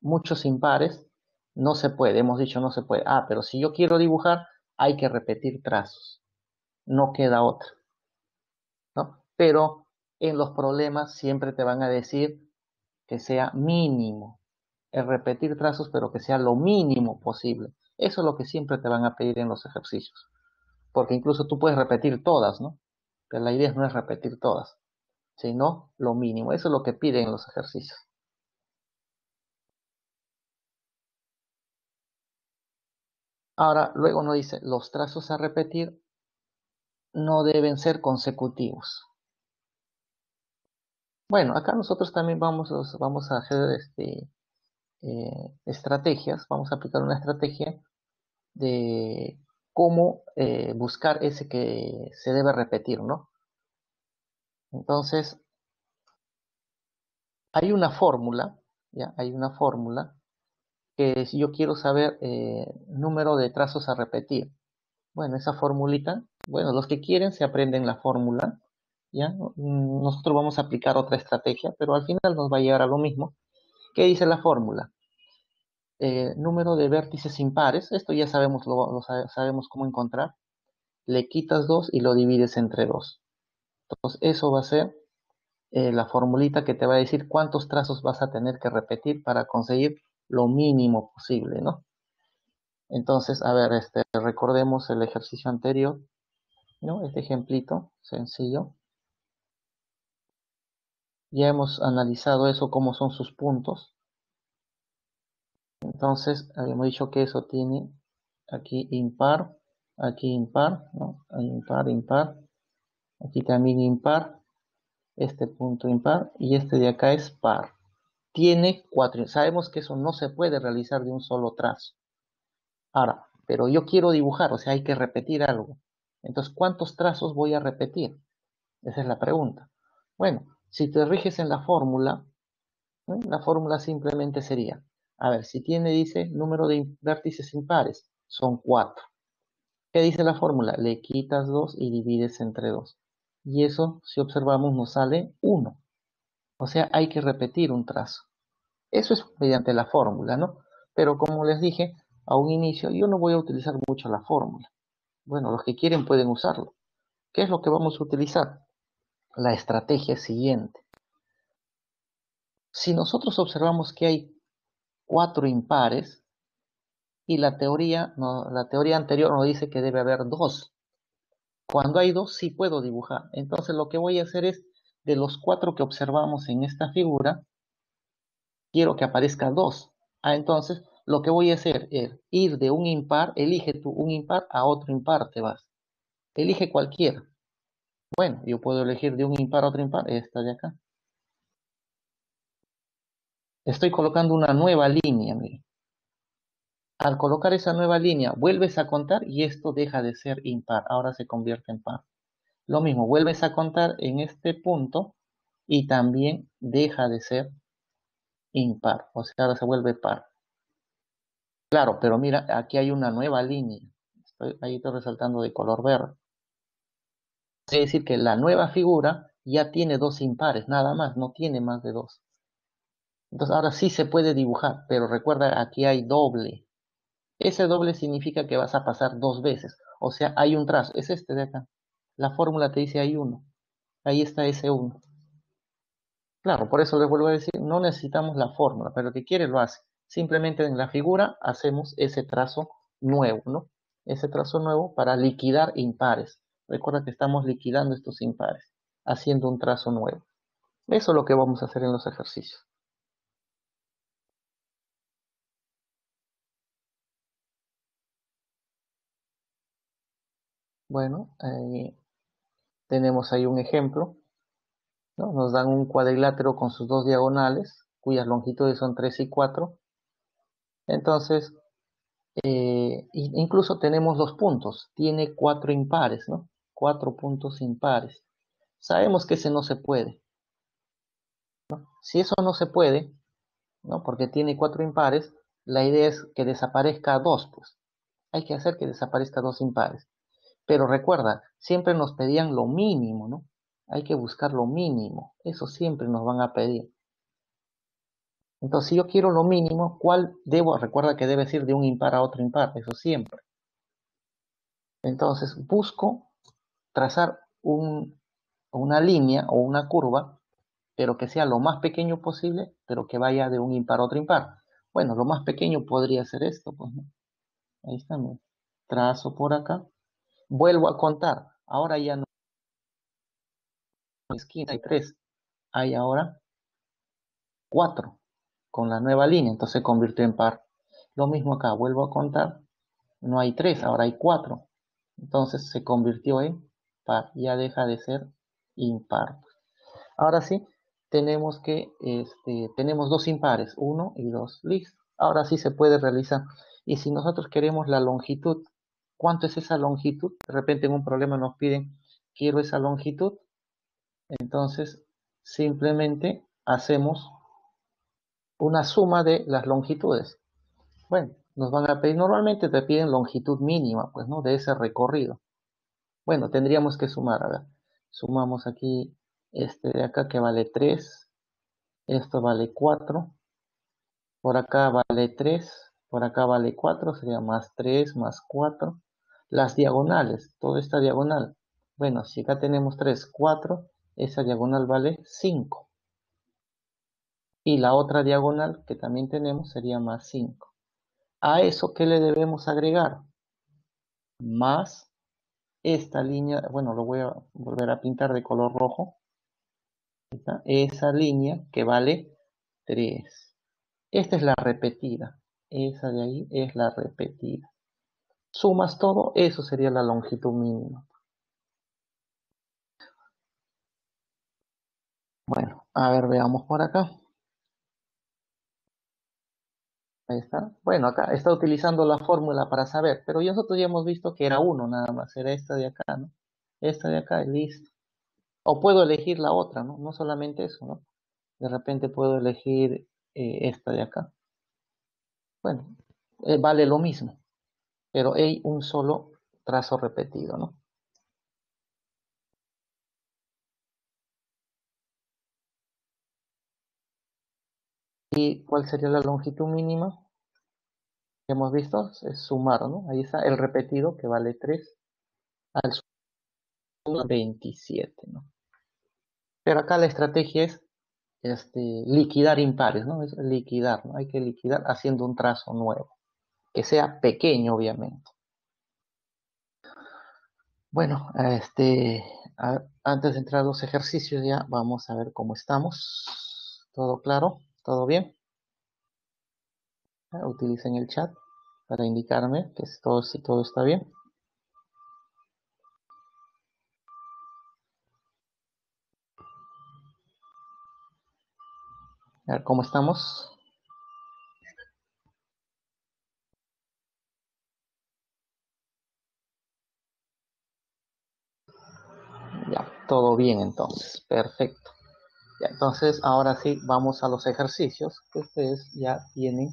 S1: muchos impares, no se puede, hemos dicho no se puede. Ah, pero si yo quiero dibujar, hay que repetir trazos, no queda otra, ¿no? Pero en los problemas siempre te van a decir que sea mínimo, el repetir trazos, pero que sea lo mínimo posible. Eso es lo que siempre te van a pedir en los ejercicios, porque incluso tú puedes repetir todas, ¿no? Pero la idea no es repetir todas, sino lo mínimo. Eso es lo que piden en los ejercicios. Ahora, luego nos dice, los trazos a repetir no deben ser consecutivos. Bueno, acá nosotros también vamos a hacer estrategias, vamos a aplicar una estrategia de cómo buscar ese que se debe repetir, ¿no? Entonces, hay una fórmula, ¿ya? Hay una fórmula que si yo quiero saber número de trazos a repetir, bueno, esa formulita, bueno, los que quieren se aprenden la fórmula, ¿ya? Nosotros vamos a aplicar otra estrategia, pero al final nos va a llegar a lo mismo. ¿Qué dice la fórmula? Número de vértices impares, esto ya sabemos, sabemos cómo encontrar. Le quitas 2 y lo divides entre 2. Entonces, eso va a ser la formulita que te va a decir cuántos trazos vas a tener que repetir para conseguir lo mínimo posible, ¿no? Entonces, a ver, recordemos el ejercicio anterior, ¿no? Este ejemplito sencillo. Ya hemos analizado eso, cómo son sus puntos. Entonces, habíamos dicho que eso tiene aquí impar, ¿no? Impar, impar. Aquí también impar. Este punto impar. Y este de acá es par. Tiene 4. Sabemos que eso no se puede realizar de un solo trazo. Ahora, pero yo quiero dibujar, o sea, hay que repetir algo. Entonces, ¿cuántos trazos voy a repetir? Esa es la pregunta. Bueno, si te riges en la fórmula, ¿no? La fórmula simplemente sería, a ver, si tiene, dice, número de vértices impares, son 4. ¿Qué dice la fórmula? Le quitas 2 y divides entre 2. Y eso, si observamos, nos sale 1. O sea, hay que repetir un trazo. Eso es mediante la fórmula, ¿no? Pero como les dije a un inicio, yo no voy a utilizar mucho la fórmula. Bueno, los que quieren pueden usarlo. ¿Qué es lo que vamos a utilizar? La estrategia siguiente. Si nosotros observamos que hay 4 impares y la teoría, no, la teoría anterior nos dice que debe haber 2. Cuando hay 2 sí puedo dibujar. Entonces lo que voy a hacer es, de los 4 que observamos en esta figura, quiero que aparezca 2. Ah, entonces lo que voy a hacer es ir de un impar, elige tú un impar a otro impar te vas. Elige cualquiera. Bueno, yo puedo elegir de un impar a otro impar, esta de acá. Estoy colocando una nueva línea, mire. Al colocar esa nueva línea, vuelves a contar y esto deja de ser impar, ahora se convierte en par. Lo mismo, vuelves a contar en este punto y también deja de ser impar, o sea, ahora se vuelve par. Claro, pero mira, aquí hay una nueva línea. Ahí estoy resaltando de color verde. Quiere decir que la nueva figura ya tiene 2 impares, nada más, no tiene más de 2. Entonces ahora sí se puede dibujar, pero recuerda, aquí hay doble. Ese doble significa que vas a pasar 2 veces. O sea, hay un trazo, es este de acá. La fórmula te dice hay uno. Ahí está ese uno. Claro, por eso les vuelvo a decir, no necesitamos la fórmula, pero el que quiere lo hace. Simplemente en la figura hacemos ese trazo nuevo, ¿no? Ese trazo nuevo para liquidar impares. Recuerda que estamos liquidando estos impares, haciendo un trazo nuevo. Eso es lo que vamos a hacer en los ejercicios. Bueno, tenemos ahí un ejemplo. ¿no? Nos dan un cuadrilátero con sus dos diagonales, cuyas longitudes son 3 y 4. Entonces, incluso tenemos los puntos. Tiene 4 impares, ¿no? 4 puntos impares. Sabemos que ese no se puede. Si eso no se puede, ¿no? Porque tiene 4 impares, la idea es que desaparezca 2, pues. Hay que hacer que desaparezca 2 impares. Pero recuerda, siempre nos pedían lo mínimo, ¿no? Hay que buscar lo mínimo. Eso siempre nos van a pedir. Entonces, si yo quiero lo mínimo, ¿cuál debo? Recuerda que debe ir de un impar a otro impar, eso siempre. Entonces, busco trazar una línea o una curva, pero que sea lo más pequeño posible, pero que vaya de un impar a otro impar. Bueno, lo más pequeño podría ser esto, pues, ¿no? Ahí está, ¿no? Trazo por acá. Vuelvo a contar. Ahora ya no hay esquina, hay 3. Hay ahora 4 con la nueva línea, entonces se convirtió en par. Lo mismo acá, vuelvo a contar. No hay 3, ahora hay 4. Entonces se convirtió en par, ya deja de ser impar. Ahora sí, tenemos dos impares, 1 y 2. Listo. Ahora sí se puede realizar. Y si nosotros queremos la longitud, ¿cuánto es esa longitud? De repente en un problema nos piden, quiero esa longitud. Entonces, simplemente hacemos una suma de las longitudes. Bueno, nos van a pedir, normalmente te piden longitud mínima, pues, ¿no? De ese recorrido. Bueno, tendríamos que sumar, a ver. Sumamos aquí este de acá que vale 3, esto vale 4, por acá vale 3, por acá vale 4, sería más 3, más 4. Las diagonales, toda esta diagonal. Bueno, si acá tenemos 3, 4, esa diagonal vale 5. Y la otra diagonal que también tenemos sería más 5. A eso, ¿qué le debemos agregar? Más esta línea, bueno, lo voy a volver a pintar de color rojo. Esa línea que vale 3. Esta es la repetida. Esa de ahí es la repetida. Sumas todo, eso sería la longitud mínima. Bueno, a ver, veamos por acá. Ahí está. Bueno, acá está utilizando la fórmula para saber, pero nosotros ya hemos visto que era uno nada más, era esta de acá, ¿no? Esta de acá, listo. O puedo elegir la otra, ¿no? No solamente eso, ¿no? De repente puedo elegir esta de acá. Bueno, vale lo mismo, pero hay un solo trazo repetido, ¿no? ¿Y cuál sería la longitud mínima? Que hemos visto, es sumar, ¿no? Ahí está el repetido que vale 3 al sumar 27, ¿no? Pero acá la estrategia es liquidar impares, ¿no? Es liquidar, ¿no? Hay que liquidar haciendo un trazo nuevo, que sea pequeño, obviamente. Bueno, antes de entrar a los ejercicios ya vamos a ver cómo estamos. ¿Todo claro? ¿Todo bien? Utilicen el chat para indicarme que si todo está bien. A ver cómo estamos. Ya, todo bien entonces. Perfecto. Ya, entonces, ahora sí, vamos a los ejercicios que ustedes ya tienen,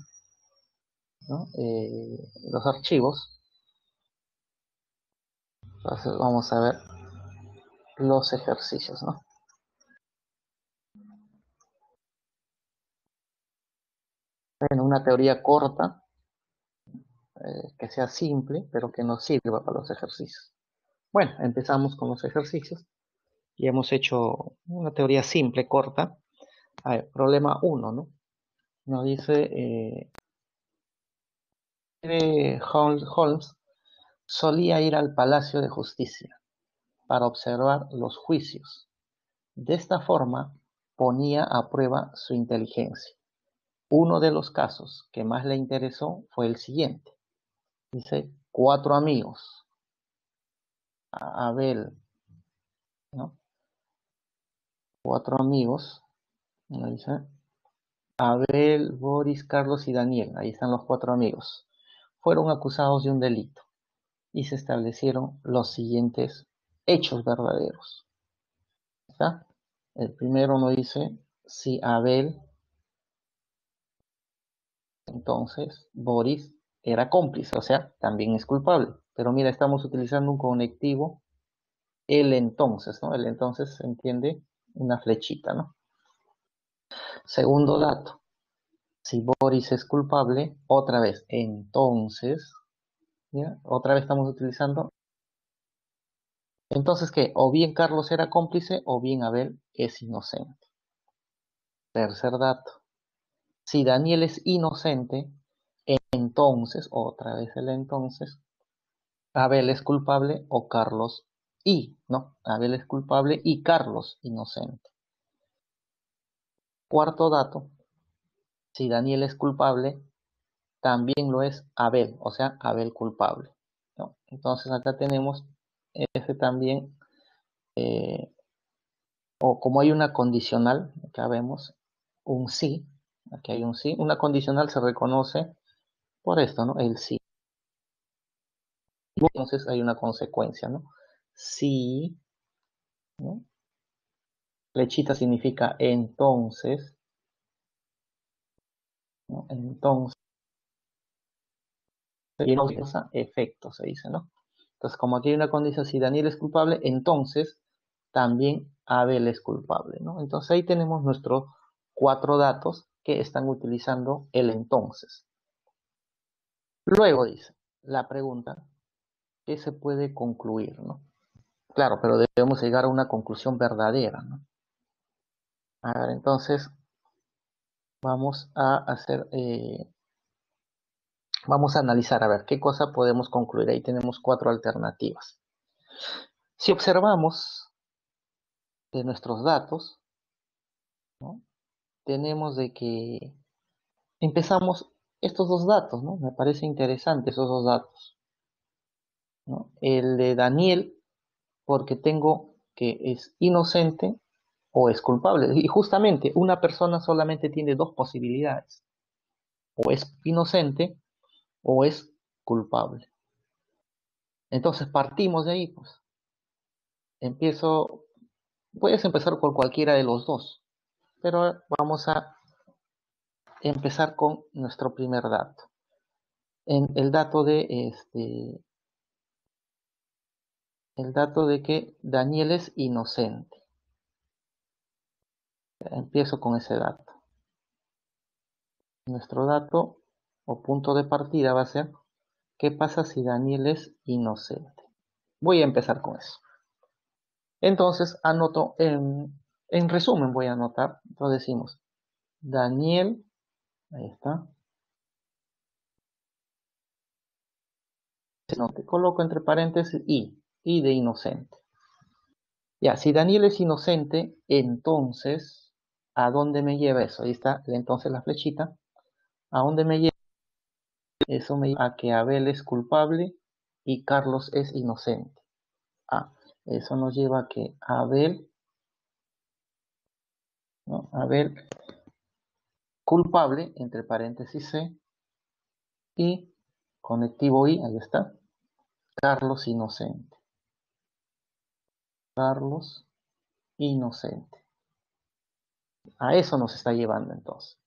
S1: ¿no? Los archivos. Entonces, vamos a ver los ejercicios, ¿no? En una teoría corta, que sea simple, pero que nos sirva para los ejercicios. Bueno, empezamos con los ejercicios. Y hemos hecho una teoría simple, corta. A ver, problema 1, ¿no? Nos dice, Holmes solía ir al Palacio de Justicia para observar los juicios. De esta forma, ponía a prueba su inteligencia. Uno de los casos que más le interesó fue el siguiente. Dice, 4 amigos, Abel, ¿no? 4 amigos. Ahí dice, Abel, Boris, Carlos y Daniel. Ahí están los 4 amigos. Fueron acusados de un delito y se establecieron los siguientes hechos verdaderos. ¿Está? El primero nos dice, si Abel, entonces Boris era cómplice, o sea, también es culpable. Pero mira, estamos utilizando un conectivo, el entonces, ¿no? El entonces se entiende una flechita, ¿no? Segundo dato, si Boris es culpable, otra vez, entonces, ¿ya? Otra vez estamos utilizando, entonces que o bien Carlos era cómplice o bien Abel es inocente. Tercer dato, si Daniel es inocente, entonces, otra vez el entonces, Abel es culpable o Carlos no, Abel es culpable y Carlos inocente. Cuarto dato, si Daniel es culpable, también lo es Abel, o sea, Abel culpable, ¿no? Entonces acá tenemos ese también, o como hay una condicional, acá vemos un sí, aquí hay un sí, una condicional se reconoce por esto, ¿no? El sí. Entonces hay una consecuencia, ¿no? Sí, ¿no? Flechita significa entonces, ¿no? Entonces, y no causa efecto, se dice, ¿no? Entonces, como aquí hay una condición, si Daniel es culpable, entonces también Abel es culpable, ¿no? Entonces ahí tenemos nuestros 4 datos que están utilizando el entonces. Luego dice la pregunta, ¿qué se puede concluir, no? Claro, pero debemos llegar a una conclusión verdadera, ¿no? A ver, entonces vamos a hacer, vamos a analizar, a ver, qué cosa podemos concluir. Ahí tenemos 4 alternativas. Si observamos de nuestros datos, ¿no? Tenemos de que empezamos estos 2 datos, ¿no? Me parece interesante esos 2 datos, ¿no? El de Daniel, porque tengo que es inocente o es culpable. Y justamente una persona solamente tiene 2 posibilidades. O es inocente o es culpable. Entonces partimos de ahí, pues. Empiezo, puedes empezar por cualquiera de los dos, pero vamos a empezar con nuestro primer dato. En el dato de que Daniel es inocente. Empiezo con ese dato. Nuestro dato o punto de partida va a ser ¿qué pasa si Daniel es inocente? Voy a empezar con eso. Entonces anoto en resumen voy a anotar. Entonces decimos Daniel, ahí está. No, te coloco entre paréntesis y de inocente. Ya, si Daniel es inocente, entonces, ¿a dónde me lleva eso? Ahí está, entonces la flechita. ¿A dónde me lleva? Eso me lleva a que Abel es culpable y Carlos es inocente. Ah, eso nos lleva a que Abel, ¿no? Abel culpable, entre paréntesis C, y conectivo I, ahí está, Carlos inocente. Carlos inocente. A eso nos está llevando entonces.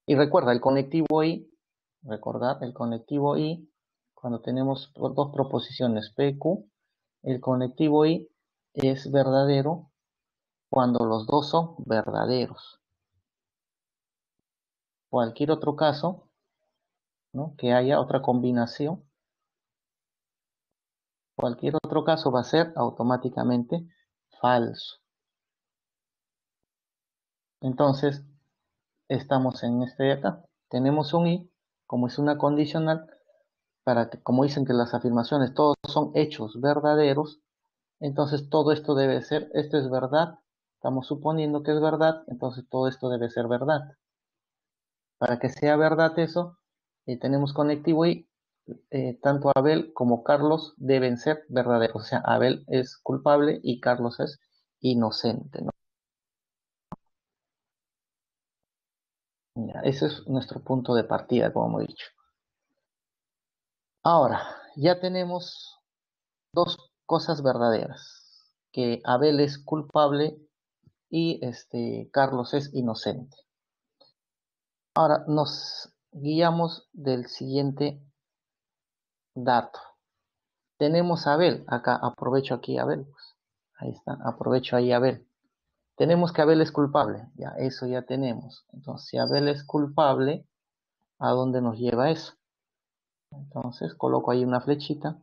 S1: Y recuerda, el conectivo I, recordar, el conectivo I, cuando tenemos 2 proposiciones PQ, el conectivo I es verdadero cuando los dos son verdaderos. Cualquier otro caso, ¿no? Que haya otra combinación, cualquier otro caso va a ser automáticamente falso. Entonces, estamos en este de acá. Tenemos un I, como es una condicional, para que, como dicen que las afirmaciones todos son hechos verdaderos, entonces todo esto debe ser, esto es verdad, estamos suponiendo que es verdad, entonces todo esto debe ser verdad. Para que sea verdad eso, tenemos conectivo y tanto Abel como Carlos deben ser verdaderos. O sea, Abel es culpable y Carlos es inocente, ¿no? Ya, ese es nuestro punto de partida, como hemos dicho. Ahora, ya tenemos dos cosas verdaderas, que Abel es culpable y Carlos es inocente. Ahora nos guiamos del siguiente dato. Tenemos a Abel, acá aprovecho aquí a Abel, pues. Ahí está, aprovecho ahí a Abel. Tenemos que Abel es culpable, ya eso ya tenemos. Entonces, si Abel es culpable, ¿a dónde nos lleva eso? Entonces, coloco ahí una flechita,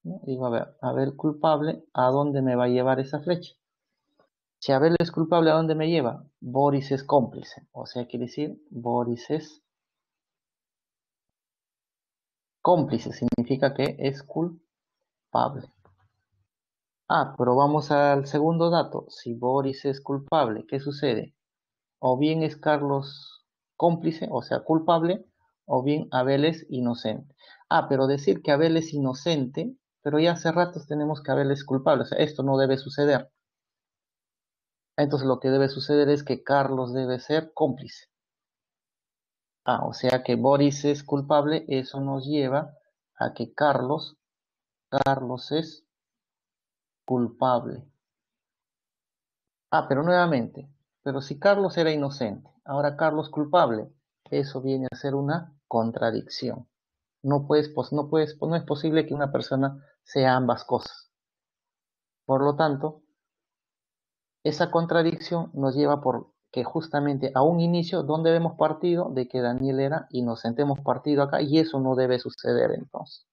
S1: ¿no? Digo, a ver, Abel culpable, ¿a dónde me va a llevar esa flecha? Si Abel es culpable, ¿a dónde me lleva? Boris es cómplice. O sea, quiere decir, Boris es cómplice. Significa que es culpable. Ah, pero vamos al segundo dato. Si Boris es culpable, ¿qué sucede? O bien es Carlos cómplice, o sea, culpable, o bien Abel es inocente. Ah, pero decir que Abel es inocente, pero ya hace ratos tenemos que Abel es culpable. O sea, esto no debe suceder. Entonces lo que debe suceder es que Carlos debe ser cómplice. Ah, o sea que Boris es culpable, eso nos lleva a que Carlos es culpable. Ah, pero nuevamente, pero si Carlos era inocente, ahora Carlos culpable, eso viene a ser una contradicción. No es posible que una persona sea ambas cosas. Por lo tanto, esa contradicción nos lleva por que justamente a un inicio donde hemos partido de que Daniel era inocente, hemos partido acá y eso no debe suceder entonces.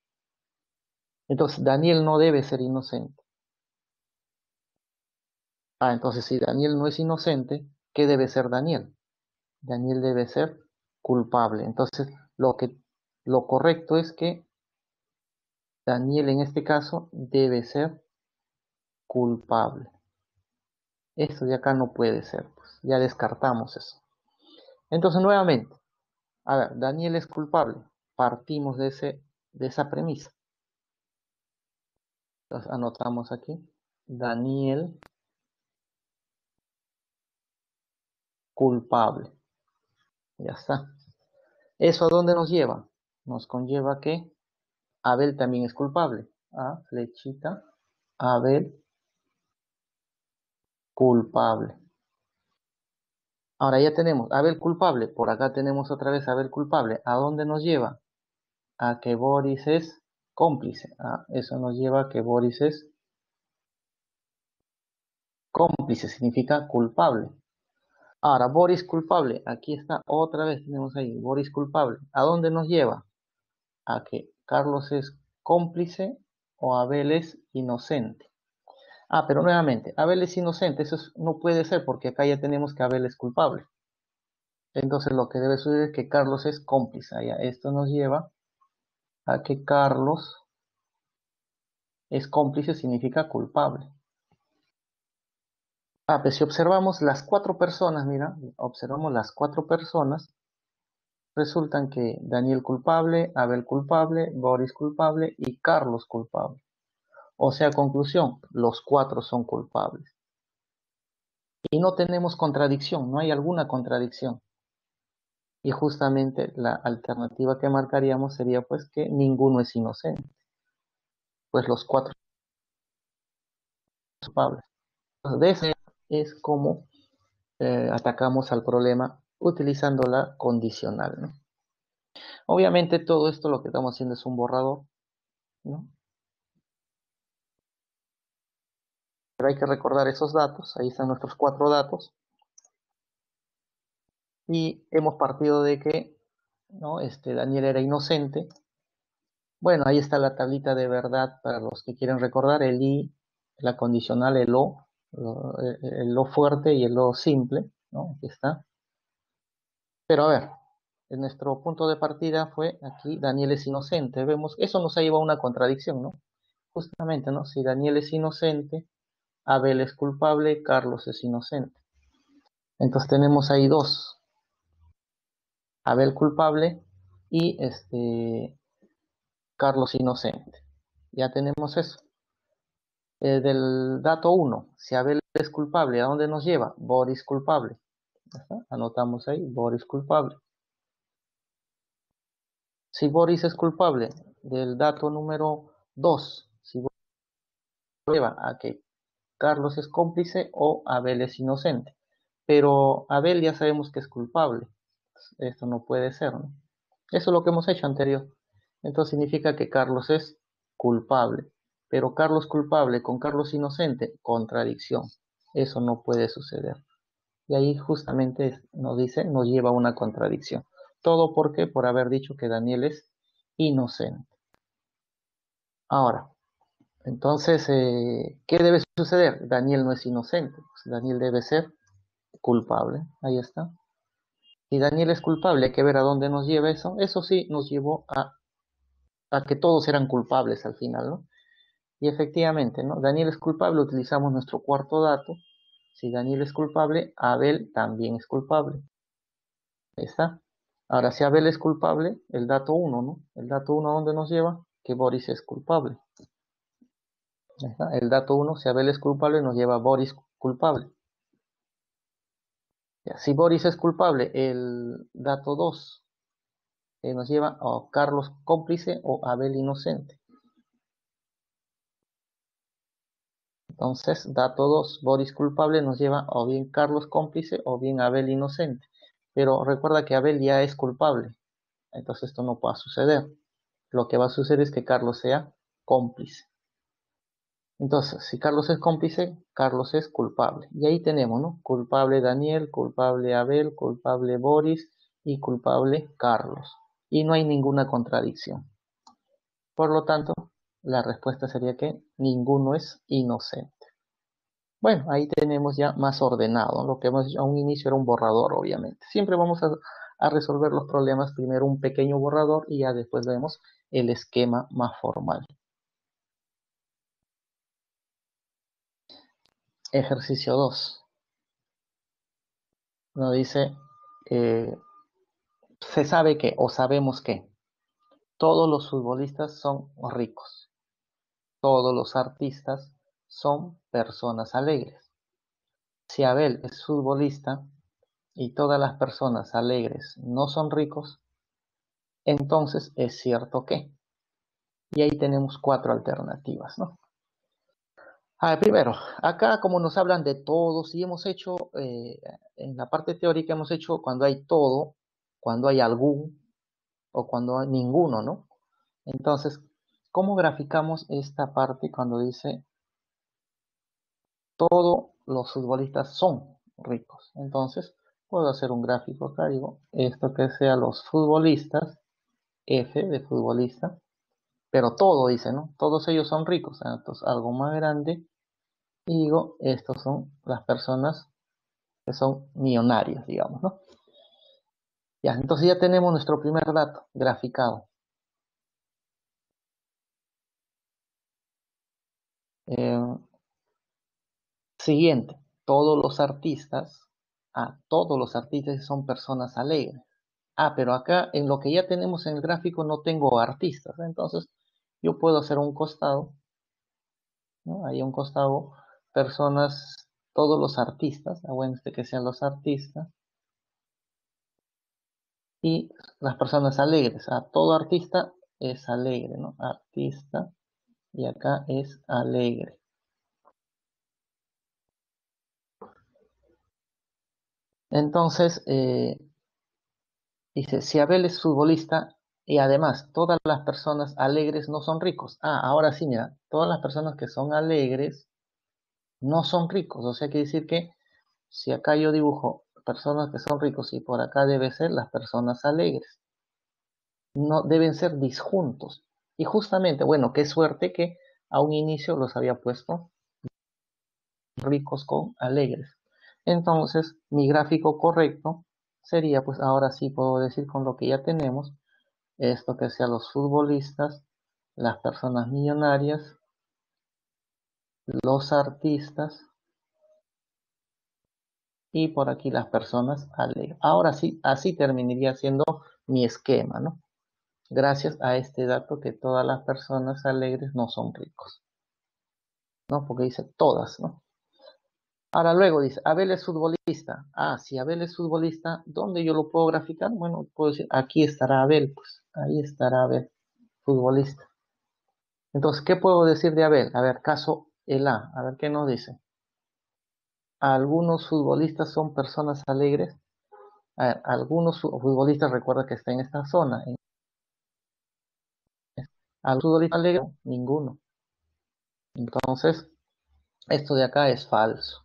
S1: Entonces, Daniel no debe ser inocente. Ah, entonces si Daniel no es inocente, ¿qué debe ser Daniel? Daniel debe ser culpable. Entonces, lo correcto es que Daniel en este caso debe ser culpable. Esto de acá no puede ser, pues ya descartamos eso. Entonces, nuevamente, a ver, Daniel es culpable. Partimos de esa premisa. Entonces, anotamos aquí. Daniel culpable. Ya está. ¿Eso a dónde nos lleva? Nos conlleva que Abel también es culpable. Ah, flechita. Abel culpable. Ahora ya tenemos Abel culpable. Por acá tenemos otra vez Abel culpable. ¿A dónde nos lleva? A que Boris es cómplice. Ah, eso nos lleva a que Boris es cómplice. Significa culpable. Ahora, Boris culpable. Aquí está. Otra vez tenemos ahí. Boris culpable. ¿A dónde nos lleva? A que Carlos es cómplice o Abel es inocente. Ah, pero nuevamente, Abel es inocente, no puede ser porque acá ya tenemos que Abel es culpable. Entonces lo que debe suceder es que Carlos es cómplice. Ya, esto nos lleva a que Carlos es cómplice, significa culpable. Ah, pues si observamos las cuatro personas, mira, observamos las cuatro personas, resultan que Daniel culpable, Abel culpable, Boris culpable y Carlos culpable. O sea, conclusión, los cuatro son culpables. Y no tenemos contradicción, no hay alguna contradicción. Y justamente la alternativa que marcaríamos sería pues que ninguno es inocente, pues los cuatro son culpables. Entonces, de ese es como atacamos al problema utilizando la condicional, ¿no? Obviamente todo esto lo que estamos haciendo es un borrador, ¿no? Pero hay que recordar esos datos, ahí están nuestros cuatro datos, y hemos partido de que, ¿no? Daniel era inocente. Bueno, ahí está la tablita de verdad para los que quieren recordar, el I, la condicional, el lo fuerte y el lo simple, ¿no? Aquí está. Pero a ver, en nuestro punto de partida fue aquí, Daniel es inocente. Vemos, eso nos ha llevado a una contradicción, ¿no? Justamente, ¿no? Si Daniel es inocente, Abel es culpable, Carlos es inocente. Entonces tenemos ahí dos, Abel culpable y Carlos inocente. Ya tenemos eso. Del dato 1, si Abel es culpable, ¿a dónde nos lleva? Boris culpable. ¿Está? Anotamos ahí, Boris culpable. Si Boris es culpable, del dato número 2, si Boris lleva a que Carlos es cómplice o Abel es inocente. Pero Abel ya sabemos que es culpable. Esto no puede ser, ¿no? Eso es lo que hemos hecho anterior. Entonces significa que Carlos es culpable. Pero Carlos culpable con Carlos inocente, contradicción. Eso no puede suceder. Y ahí justamente nos dice, nos lleva a una contradicción. Todo porque por haber dicho que Daniel es inocente. Ahora, entonces, ¿qué debe suceder? Daniel no es inocente. Pues Daniel debe ser culpable. Ahí está. Si Daniel es culpable, hay que ver a dónde nos lleva eso. Eso sí, nos llevó a que todos eran culpables al final, ¿no? Y efectivamente, ¿no? Daniel es culpable, utilizamos nuestro cuarto dato. Si Daniel es culpable, Abel también es culpable. Ahí está. Ahora, si Abel es culpable, el dato 1, ¿no? El dato 1 ¿a dónde nos lleva? Que Boris es culpable. Ahí está. El dato 1, si Abel es culpable, nos lleva a Boris culpable. Ya, si Boris es culpable, el dato 2 nos lleva a Carlos cómplice o Abel inocente. Entonces, dato 2, Boris culpable nos lleva o bien Carlos cómplice o bien Abel inocente. Pero recuerda que Abel ya es culpable. Entonces esto no puede suceder. Lo que va a suceder es que Carlos sea cómplice. Entonces, si Carlos es cómplice, Carlos es culpable. Y ahí tenemos, ¿no? Culpable Daniel, culpable Abel, culpable Boris y culpable Carlos. Y no hay ninguna contradicción. Por lo tanto, la respuesta sería que ninguno es inocente. Bueno, ahí tenemos ya más ordenado. Lo que hemos hecho a un inicio era un borrador, obviamente. Siempre vamos a resolver los problemas primero un pequeño borrador y ya después vemos el esquema más formal. Ejercicio 2. Nos dice, eh, se sabe que o sabemos que todos los futbolistas son ricos. Todos los artistas son personas alegres. Si Abel es futbolista y todas las personas alegres no son ricos, entonces es cierto que. Y ahí tenemos 4 alternativas, ¿no? Primero, acá como nos hablan de todos y hemos hecho, en la parte teórica hemos hecho cuando hay todo, cuando hay algún o cuando hay ninguno, ¿no? Entonces, ¿cómo graficamos esta parte cuando dice todos los futbolistas son ricos? Entonces, puedo hacer un gráfico acá, digo, esto que sea los futbolistas, F de futbolista, pero todo dice, ¿no? Todos ellos son ricos, entonces algo más grande, y digo, estos son las personas que son millonarias, digamos, ¿no? Ya, entonces ya tenemos nuestro primer dato graficado. Eh, Siguiente, todos los artistas son personas alegres. Pero acá en lo que ya tenemos en el gráfico no tengo artistas, entonces yo puedo hacer un costado, ¿no? Ahí a un costado, personas, todos los artistas, bueno, que sean los artistas, y las personas alegres, todo artista es alegre, ¿no? Artista, y acá es alegre. Entonces, dice, si Abel es futbolista y además todas las personas alegres no son ricos. Ahora sí, mira, todas las personas que son alegres no son ricos. O sea, quiere decir que si acá yo dibujo personas que son ricos y por acá debe ser las personas alegres. No deben ser disjuntos. Y justamente, bueno, qué suerte que a un inicio los había puesto ricos con alegres. Entonces, mi gráfico correcto sería, pues ahora sí puedo decir con lo que ya tenemos, esto que sea los futbolistas, las personas millonarias, los artistas y por aquí las personas alegres. Ahora sí, así terminaría siendo mi esquema, ¿no? Gracias a este dato que todas las personas alegres no son ricos. ¿no? Porque dice todas, ¿no? Ahora luego dice, Abel es futbolista. Ah, si Abel es futbolista, ¿dónde yo lo puedo graficar? Bueno, puedo decir, aquí estará Abel, pues, ahí estará Abel, futbolista. Entonces, ¿qué puedo decir de Abel? A ver, caso el A ver qué nos dice. Algunos futbolistas son personas alegres. A ver, algunos futbolistas, recuerda que está en esta zona. ¿Algunos futbolistas alegres? Ninguno. Entonces, esto de acá es falso.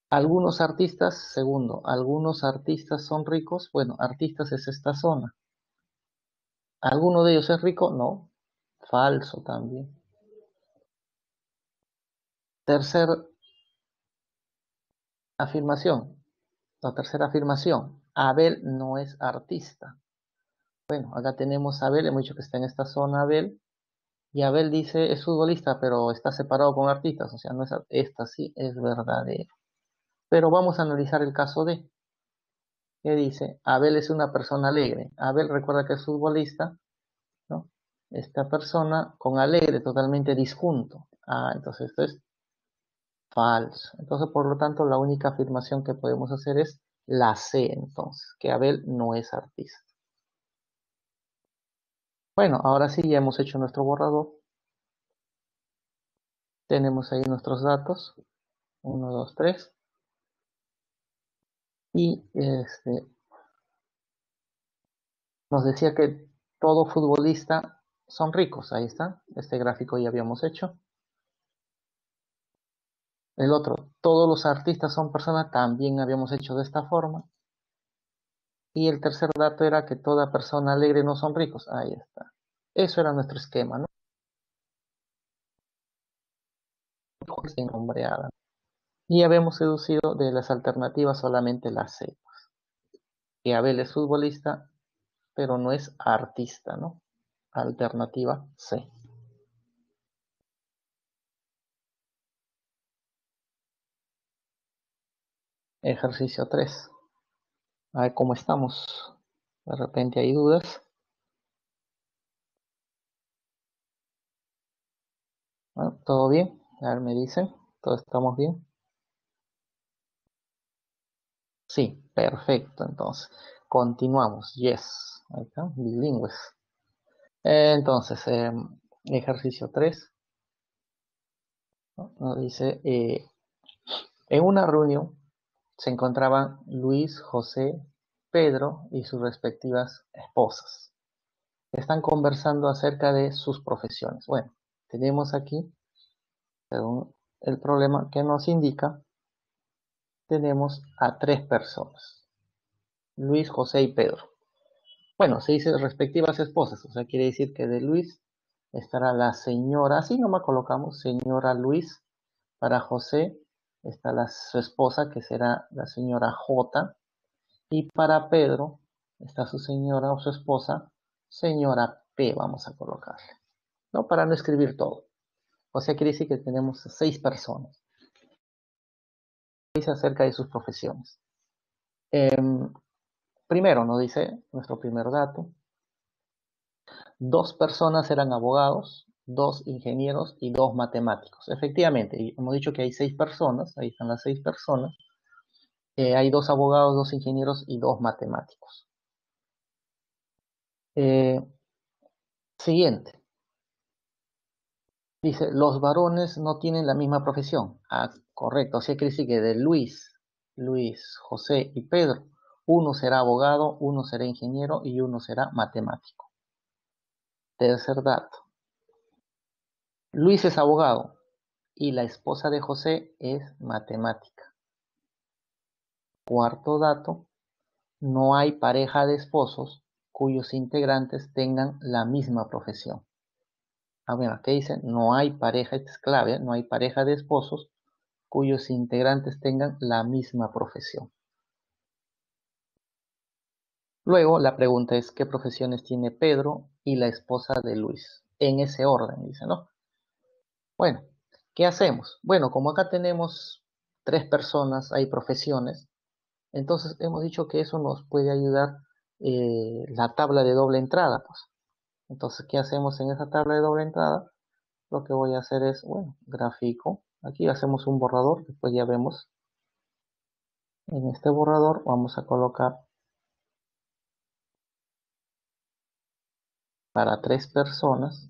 S1: Algunos artistas, segundo, algunos artistas son ricos. Bueno, artistas es esta zona. ¿Alguno de ellos es rico? No. Falso también. Tercer afirmación. La tercera afirmación. Abel no es artista. Bueno, acá tenemos a Abel. Hemos dicho que está en esta zona Abel. Y Abel dice es futbolista, pero está separado con artistas. O sea, no es, esta sí es verdadera. Pero vamos a analizar el caso de. ¿Qué dice? Abel es una persona alegre. Abel recuerda que es futbolista, ¿no? Esta persona con alegre totalmente disjunto. Ah, entonces esto es falso. Entonces, por lo tanto, la única afirmación que podemos hacer es la C, entonces, que Abel no es artista. Bueno, ahora sí, ya hemos hecho nuestro borrador. Tenemos ahí nuestros datos. 1, 2, 3. Y nos decía que todo futbolista son ricos. Ahí está. Este gráfico ya habíamos hecho. El otro, todos los artistas son personas, también habíamos hecho de esta forma. Y el tercer dato era que toda persona alegre no son ricos. Ahí está. Eso era nuestro esquema, ¿no? Nombreada. Y habíamos deducido de las alternativas solamente la C. Que Abel es futbolista, pero no es artista, ¿no? Alternativa C. Ejercicio 3. A ver cómo estamos. De repente hay dudas. Bueno, ¿todo bien? A ver, me dicen. ¿Todos estamos bien? Sí, perfecto. Entonces, continuamos. Yes. Ahí está, bilingües. Entonces, ejercicio 3, ¿no? Nos dice, en una reunión se encontraban Luis, José, Pedro y sus respectivas esposas. Están conversando acerca de sus profesiones. Bueno, tenemos aquí, según el problema que nos indica, tenemos a tres personas, Luis, José y Pedro. Bueno, se dice respectivas esposas, o sea, quiere decir que de Luis estará la señora, así nomás colocamos, señora Luis. Para José está su esposa, que será la señora J. Y para Pedro está su señora o su esposa, señora P, vamos a colocarle, ¿no? Para no escribir todo. O sea, quiere decir que tenemos 6 personas. Dice acerca de sus profesiones. Primero nos dice nuestro primer dato. 2 personas eran abogados, 2 ingenieros y 2 matemáticos. Efectivamente, hemos dicho que hay 6 personas, ahí están las 6 personas. Hay 2 abogados, 2 ingenieros y 2 matemáticos. Siguiente. Dice, los varones no tienen la misma profesión. Ah, correcto. O sea, quiere decir que de Luis, José y Pedro, uno será abogado, uno será ingeniero y uno será matemático. Tercer dato. Luis es abogado y la esposa de José es matemática. Cuarto dato. No hay pareja de esposos cuyos integrantes tengan la misma profesión. Ah, bueno, ¿qué dice? No hay pareja, esta es clave, no hay pareja de esposos cuyos integrantes tengan la misma profesión. Luego, la pregunta es, ¿qué profesiones tiene Pedro y la esposa de Luis? En ese orden, dice, ¿no? Bueno, ¿qué hacemos? Bueno, como acá tenemos 3 personas, hay profesiones, entonces hemos dicho que eso nos puede ayudar la tabla de doble entrada, pues. Entonces, ¿qué hacemos en esa tabla de doble entrada? lo que voy a hacer es, bueno, gráfico. Aquí hacemos un borrador, después ya vemos. En este borrador vamos a colocar para 3 personas.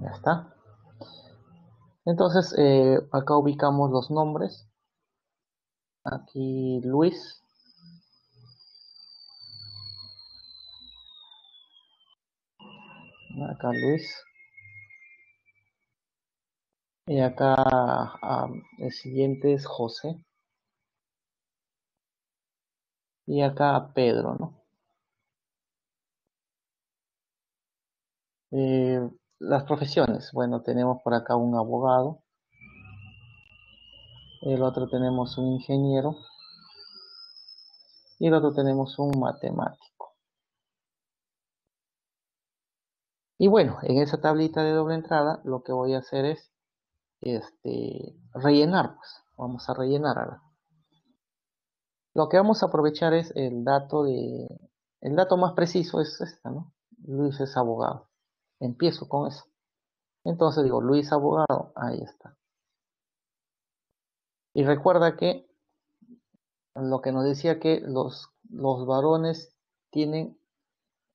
S1: Ya está. Entonces, acá ubicamos los nombres. Aquí Luis. Acá Luis. Y acá el siguiente es José. Y acá Pedro, ¿no? Las profesiones. Bueno, tenemos por acá un abogado. El otro tenemos un ingeniero. Y el otro tenemos un matemático. Y bueno, en esa tablita de doble entrada, lo que voy a hacer es rellenar, pues. Vamos a rellenar ahora. Lo que vamos a aprovechar es el dato más preciso es esta, ¿no? Luis es abogado. Empiezo con eso. Entonces digo, Luis abogado, ahí está. Y recuerda que lo que nos decía que los varones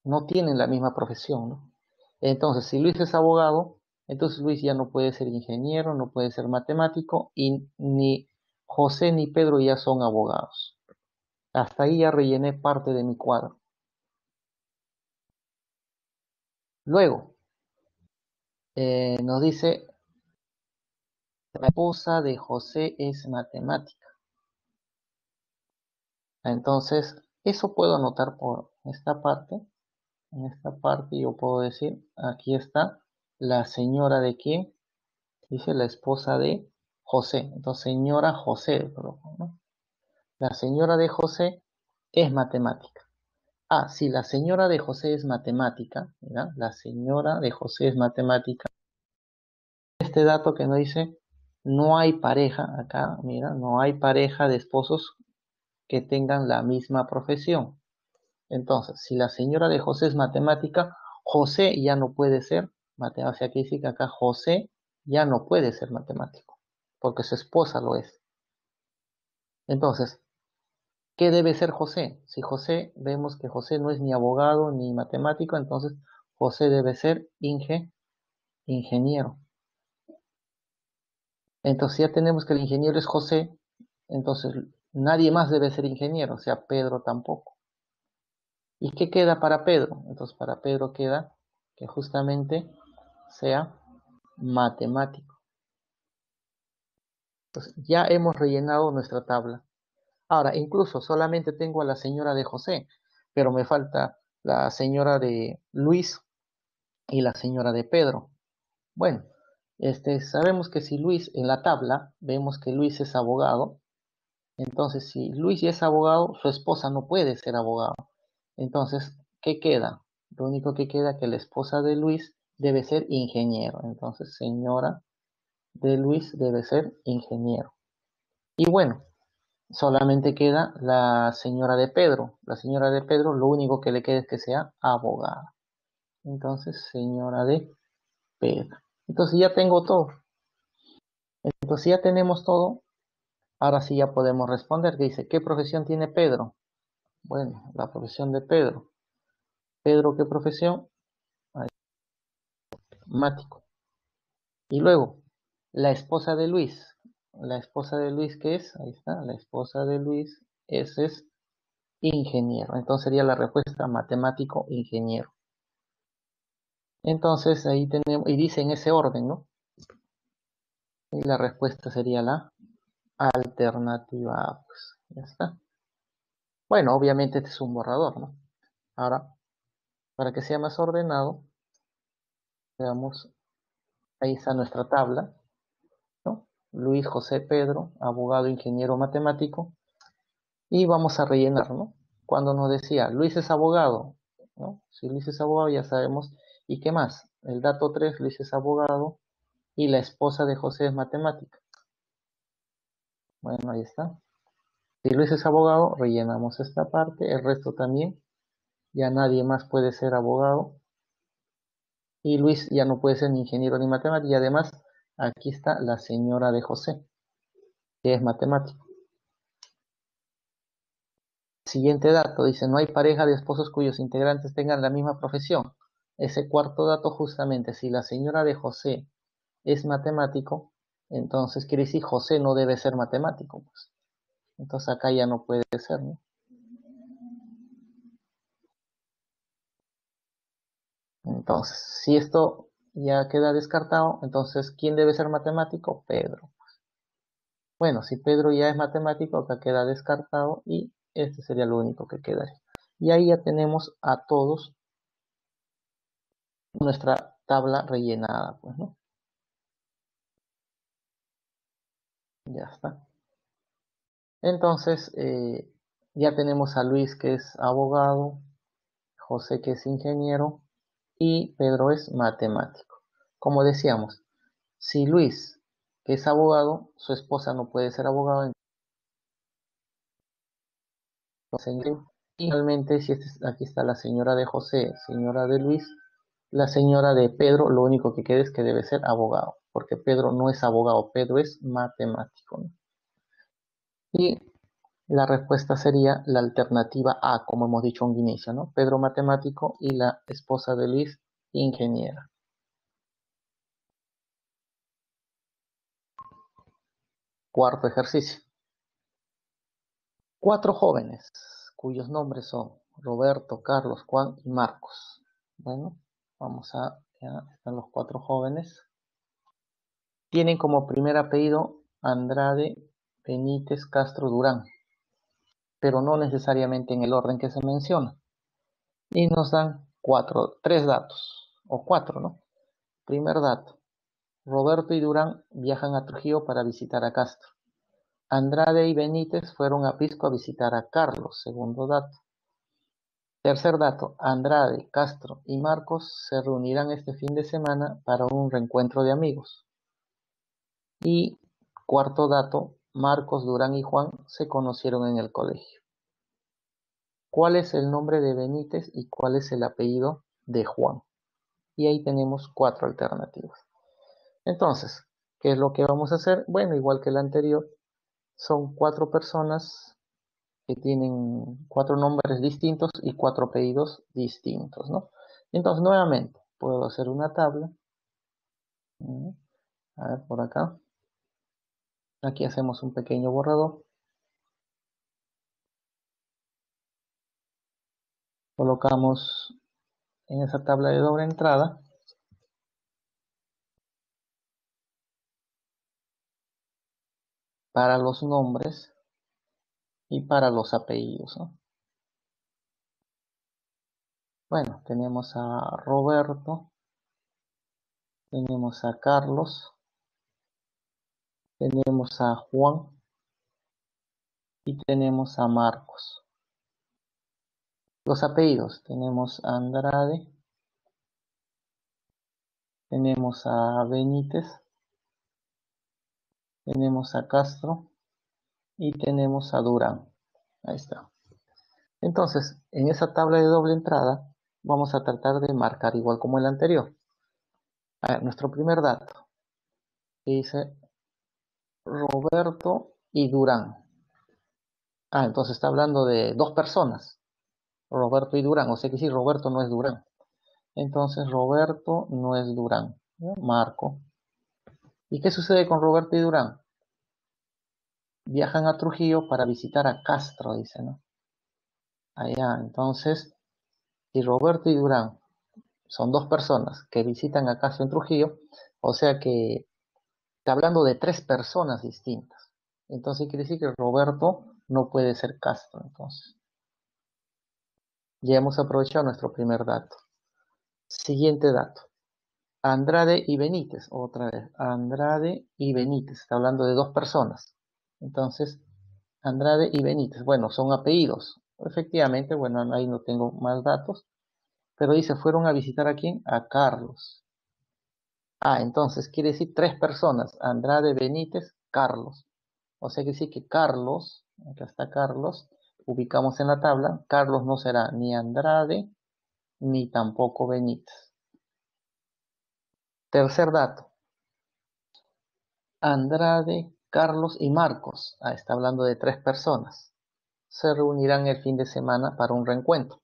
S1: no tienen la misma profesión, ¿no? Entonces, si Luis es abogado, entonces Luis ya no puede ser ingeniero, no puede ser matemático, y ni José ni Pedro ya son abogados. Hasta ahí ya rellené parte de mi cuadro. Luego, nos dice, la esposa de José es matemática. Entonces, eso puedo anotar por esta parte. En esta parte yo puedo decir, aquí está la señora de quién, dice la esposa de José. Entonces, señora José, ¿no? La señora de José es matemática. Ah, si la señora de José es matemática, ¿verdad? La señora de José es matemática. Este dato que nos dice, no hay pareja, acá, mira, no hay pareja de esposos que tengan la misma profesión. Entonces, si la señora de José es matemática, José ya no puede ser matemático. O sea, aquí dice que acá José ya no puede ser matemático, porque su esposa lo es. Entonces, ¿qué debe ser José? Si José, vemos que José no es ni abogado ni matemático, entonces José debe ser ingeniero. Entonces ya tenemos que el ingeniero es José, entonces nadie más debe ser ingeniero, o sea, Pedro tampoco. ¿Y qué queda para Pedro? Entonces para Pedro queda que justamente sea matemático. Entonces ya hemos rellenado nuestra tabla. Ahora, incluso solamente tengo a la señora de José, pero me falta la señora de Luis y la señora de Pedro. Bueno, sabemos que si Luis en la tabla, vemos que Luis es abogado, entonces si Luis ya es abogado, su esposa no puede ser abogado. Entonces, ¿qué queda? Lo único que queda es que la esposa de Luis debe ser ingeniero. Entonces, señora de Luis debe ser ingeniero. Y bueno, solamente queda la señora de Pedro. La señora de Pedro, lo único que le queda es que sea abogada. Entonces, señora de Pedro. Entonces ya tengo todo. Entonces ya tenemos todo. Ahora sí ya podemos responder. Que dice, ¿qué profesión tiene Pedro? Bueno, la profesión de Pedro. Pedro, ¿qué profesión? Matemático. Y luego, la esposa de Luis. La esposa de Luis, ¿qué es? Ahí está. La esposa de Luis, ese es ingeniero. Entonces sería la respuesta matemático ingeniero. Entonces ahí tenemos, y dice en ese orden, ¿no? Y la respuesta sería la alternativa A, pues. Ya está. Bueno, obviamente este es un borrador, ¿no? Ahora, para que sea más ordenado, veamos, ahí está nuestra tabla, ¿no? Luis José Pedro, abogado, ingeniero matemático, y vamos a rellenar, ¿no? Cuando nos decía, Luis es abogado, ¿no? Si Luis es abogado ya sabemos, ¿y qué más? El dato 3, Luis es abogado, y la esposa de José es matemática. Bueno, ahí está. Si Luis es abogado, rellenamos esta parte, el resto también. ya nadie más puede ser abogado. Y Luis ya no puede ser ni ingeniero ni matemático. Y además, aquí está la señora de José, que es matemático. Siguiente dato, dice, no hay pareja de esposos cuyos integrantes tengan la misma profesión. Ese cuarto dato, justamente, si la señora de José es matemático, entonces quiere decir José no debe ser matemático, pues. Entonces acá ya no puede ser, ¿no? Entonces, si esto ya queda descartado, entonces, ¿quién debe ser matemático? Pedro. Bueno, si Pedro ya es matemático, acá queda descartado y este sería lo único que quedaría. Y ahí ya tenemos a todos nuestra tabla rellenada, pues, ¿no? Ya está. Entonces, ya tenemos a Luis que es abogado, José que es ingeniero y Pedro es matemático. Como decíamos, si Luis, que es abogado, su esposa no puede ser abogado, entonces finalmente, si aquí está la señora de José, señora de Luis, la señora de Pedro, lo único que queda es que debe ser abogado, porque Pedro no es abogado, Pedro es matemático, ¿no? Y la respuesta sería la alternativa A, como hemos dicho un inicio, ¿no? Pedro matemático y la esposa de Luis ingeniera. Cuarto ejercicio. 4 jóvenes, cuyos nombres son Roberto, Carlos, Juan y Marcos. Bueno, ya están los 4 jóvenes. Tienen como primer apellido Andrade Benítez Castro Durán, pero no necesariamente en el orden que se menciona. Y nos dan 3 datos, o 4, ¿no? Primer dato, Roberto y Durán viajan a Trujillo para visitar a Castro. Andrade y Benítez fueron a Pisco a visitar a Carlos, segundo dato. Tercer dato, Andrade, Castro y Marcos se reunirán este fin de semana para un reencuentro de amigos. Y cuarto dato, Marcos, Durán y Juan se conocieron en el colegio. ¿Cuál es el nombre de Benítez y cuál es el apellido de Juan? Y ahí tenemos 4 alternativas. Entonces, ¿qué es lo que vamos a hacer? Bueno, igual que el anterior, son 4 personas que tienen 4 nombres distintos y 4 apellidos distintos, ¿no? Entonces, nuevamente, puedo hacer una tabla. A ver, por acá. Aquí hacemos un pequeño borrador. Colocamos en esa tabla de doble entrada para los nombres y para los apellidos, ¿no? Bueno, tenemos a Roberto, tenemos a Carlos, tenemos a Juan y tenemos a Marcos. Los apellidos, tenemos a Andrade, tenemos a Benítez, tenemos a Castro y tenemos a Durán. Ahí está. Entonces, en esa tabla de doble entrada, vamos a tratar de marcar igual como el anterior. A ver, nuestro primer dato, dice Roberto y Durán. Entonces está hablando de 2 personas, Roberto y Durán. O sea que sí, Roberto no es Durán. Entonces Roberto no es Durán. ¿Ya? Marco. ¿Y qué sucede con Roberto y Durán? Viajan a Trujillo para visitar a Castro, dice, ¿no? Allá, entonces, si Roberto y Durán son 2 personas que visitan a Castro en Trujillo, o sea que está hablando de 3 personas distintas. Entonces quiere decir que Roberto no puede ser Castro, entonces. Ya hemos aprovechado nuestro primer dato. Siguiente dato. Andrade y Benítez, otra vez. Andrade y Benítez, está hablando de 2 personas. Entonces, Andrade y Benítez, bueno, son apellidos. Efectivamente, bueno, ahí no tengo más datos. Pero dice, fueron a visitar a quién? A Carlos. Entonces quiere decir 3 personas. Andrade, Benítez, Carlos. O sea que sí que Carlos, acá está Carlos, ubicamos en la tabla, Carlos no será ni Andrade ni tampoco Benítez. Tercer dato, Andrade, Carlos y Marcos, está hablando de 3 personas, se reunirán el fin de semana para un reencuentro.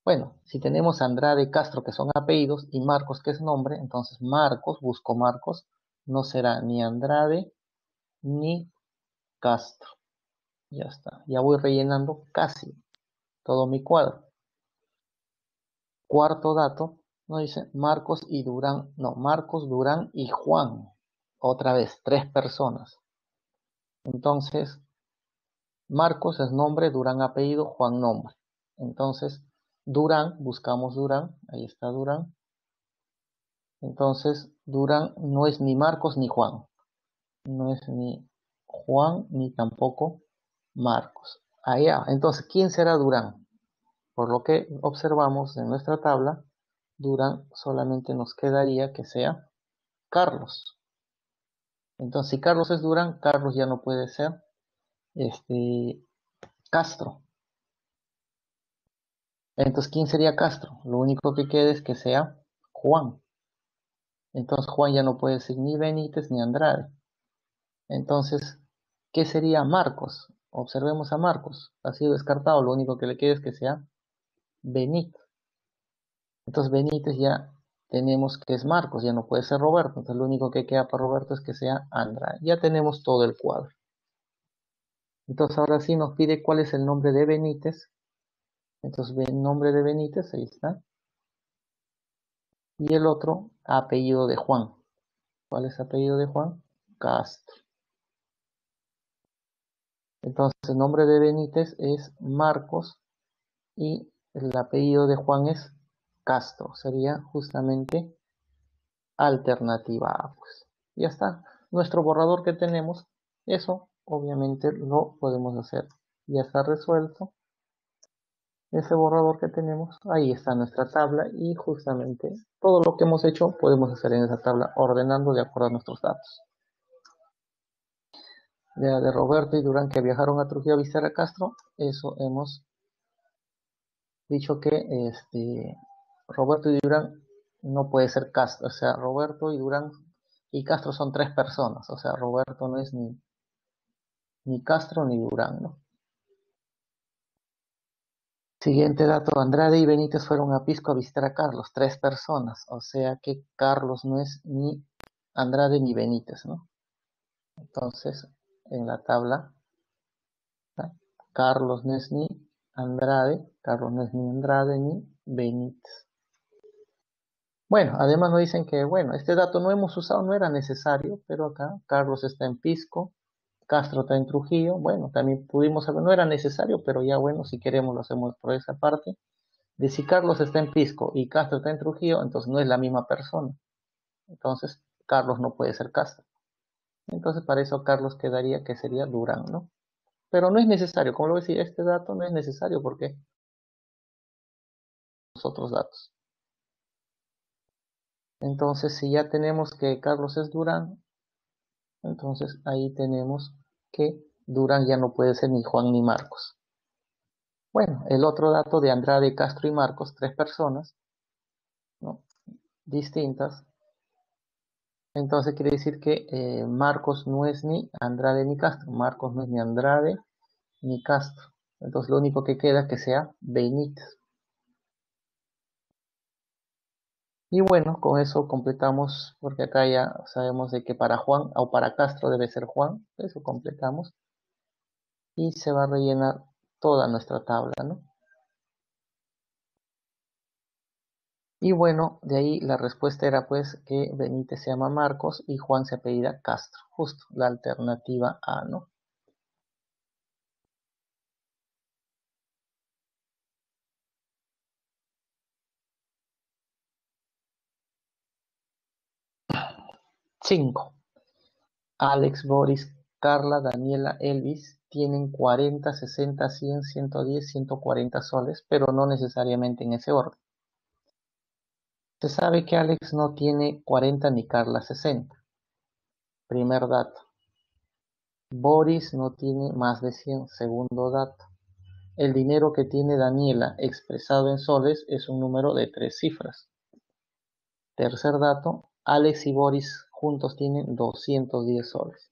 S1: Bueno, si tenemos Andrade y Castro que son apellidos y Marcos que es nombre, entonces Marcos, busco Marcos, no será ni Andrade ni Castro. Ya está, ya voy rellenando casi todo mi cuadro. Cuarto dato, no dice Marcos y Durán, no, Marcos, Durán y Juan. Otra vez, 3 personas. Entonces, Marcos es nombre, Durán apellido, Juan nombre. Entonces, Durán, buscamos Durán, ahí está Durán. Entonces, Durán no es ni Marcos ni Juan. No es ni Juan ni tampoco Marcos. Allá, entonces, ¿quién será Durán? Por lo que observamos en nuestra tabla, Durán solamente nos quedaría que sea Carlos. Entonces, si Carlos es Durán, Carlos ya no puede ser Castro. Entonces, ¿quién sería Castro? Lo único que queda es que sea Juan. Entonces, Juan ya no puede ser ni Benítez ni Andrade. Entonces, ¿qué sería Marcos? Observemos a Marcos. Ha sido descartado. Lo único que le queda es que sea Benítez. Entonces, Benítez ya tenemos que es Marcos. Ya no puede ser Roberto. Entonces, lo único que queda para Roberto es que sea Andrade. Ya tenemos todo el cuadro. Entonces, ahora sí nos pide cuál es el nombre de Benítez. Entonces, el nombre de Benítez, ahí está. Y el otro, apellido de Juan. ¿Cuál es el apellido de Juan? Castro. Entonces, el nombre de Benítez es Marcos y el apellido de Juan es Castro. Sería justamente alternativa A. Pues ya está. Nuestro borrador que tenemos, eso obviamente lo podemos hacer. Ya está resuelto. Ese borrador que tenemos, ahí está nuestra tabla y justamente todo lo que hemos hecho podemos hacer en esa tabla ordenando de acuerdo a nuestros datos. De Roberto y Durán que viajaron a Trujillo a visitar a Castro, eso hemos dicho que Roberto y Durán no puede ser Castro, o sea, Roberto y Durán y Castro son 3 personas, o sea, Roberto no es ni Castro ni Durán, ¿no? Siguiente dato, Andrade y Benítez fueron a Pisco a visitar a Carlos, 3 personas, o sea que Carlos no es ni Andrade ni Benítez, ¿no? Entonces, en la tabla, ¿tá? Carlos no es ni Andrade, Carlos no es ni Andrade ni Benítez. Bueno, además nos dicen que, bueno, este dato no hemos usado, no era necesario, pero acá Carlos está en Pisco, Castro está en Trujillo, bueno, también pudimos saber, no era necesario, pero ya bueno, si queremos lo hacemos por esa parte. De si Carlos está en Pisco y Castro está en Trujillo, entonces no es la misma persona. Entonces, Carlos no puede ser Castro. Entonces, para eso Carlos quedaría que sería Durán, ¿no? Pero no es necesario, como lo decía, este dato no es necesario porque los otros datos. Entonces, si ya tenemos que Carlos es Durán, entonces ahí tenemos que Durán ya no puede ser ni Juan ni Marcos. Bueno, el otro dato de Andrade, Castro y Marcos, 3 personas, ¿no? Distintas. Entonces quiere decir que Marcos no es ni Andrade ni Castro. Marcos no es ni Andrade ni Castro. Entonces lo único que queda es que sea Benítez. Y bueno, con eso completamos, porque acá ya sabemos de que para Juan o para Castro debe ser Juan. Eso completamos. Y se va a rellenar toda nuestra tabla, ¿no? Y bueno, de ahí la respuesta era pues que Benítez se llama Marcos y Juan se apellida Castro. Justo, la alternativa A, ¿no? Cinco. Alex, Boris, Carla, Daniela, Elvis tienen 40, 60, 100, 110, 140 soles, pero no necesariamente en ese orden. Se sabe que Alex no tiene 40 ni Carla 60. Primer dato. Boris no tiene más de 100. Segundo dato. el dinero que tiene Daniela expresado en soles es un número de 3 cifras. Tercer dato, Alex y Boris juntos tienen 210 soles.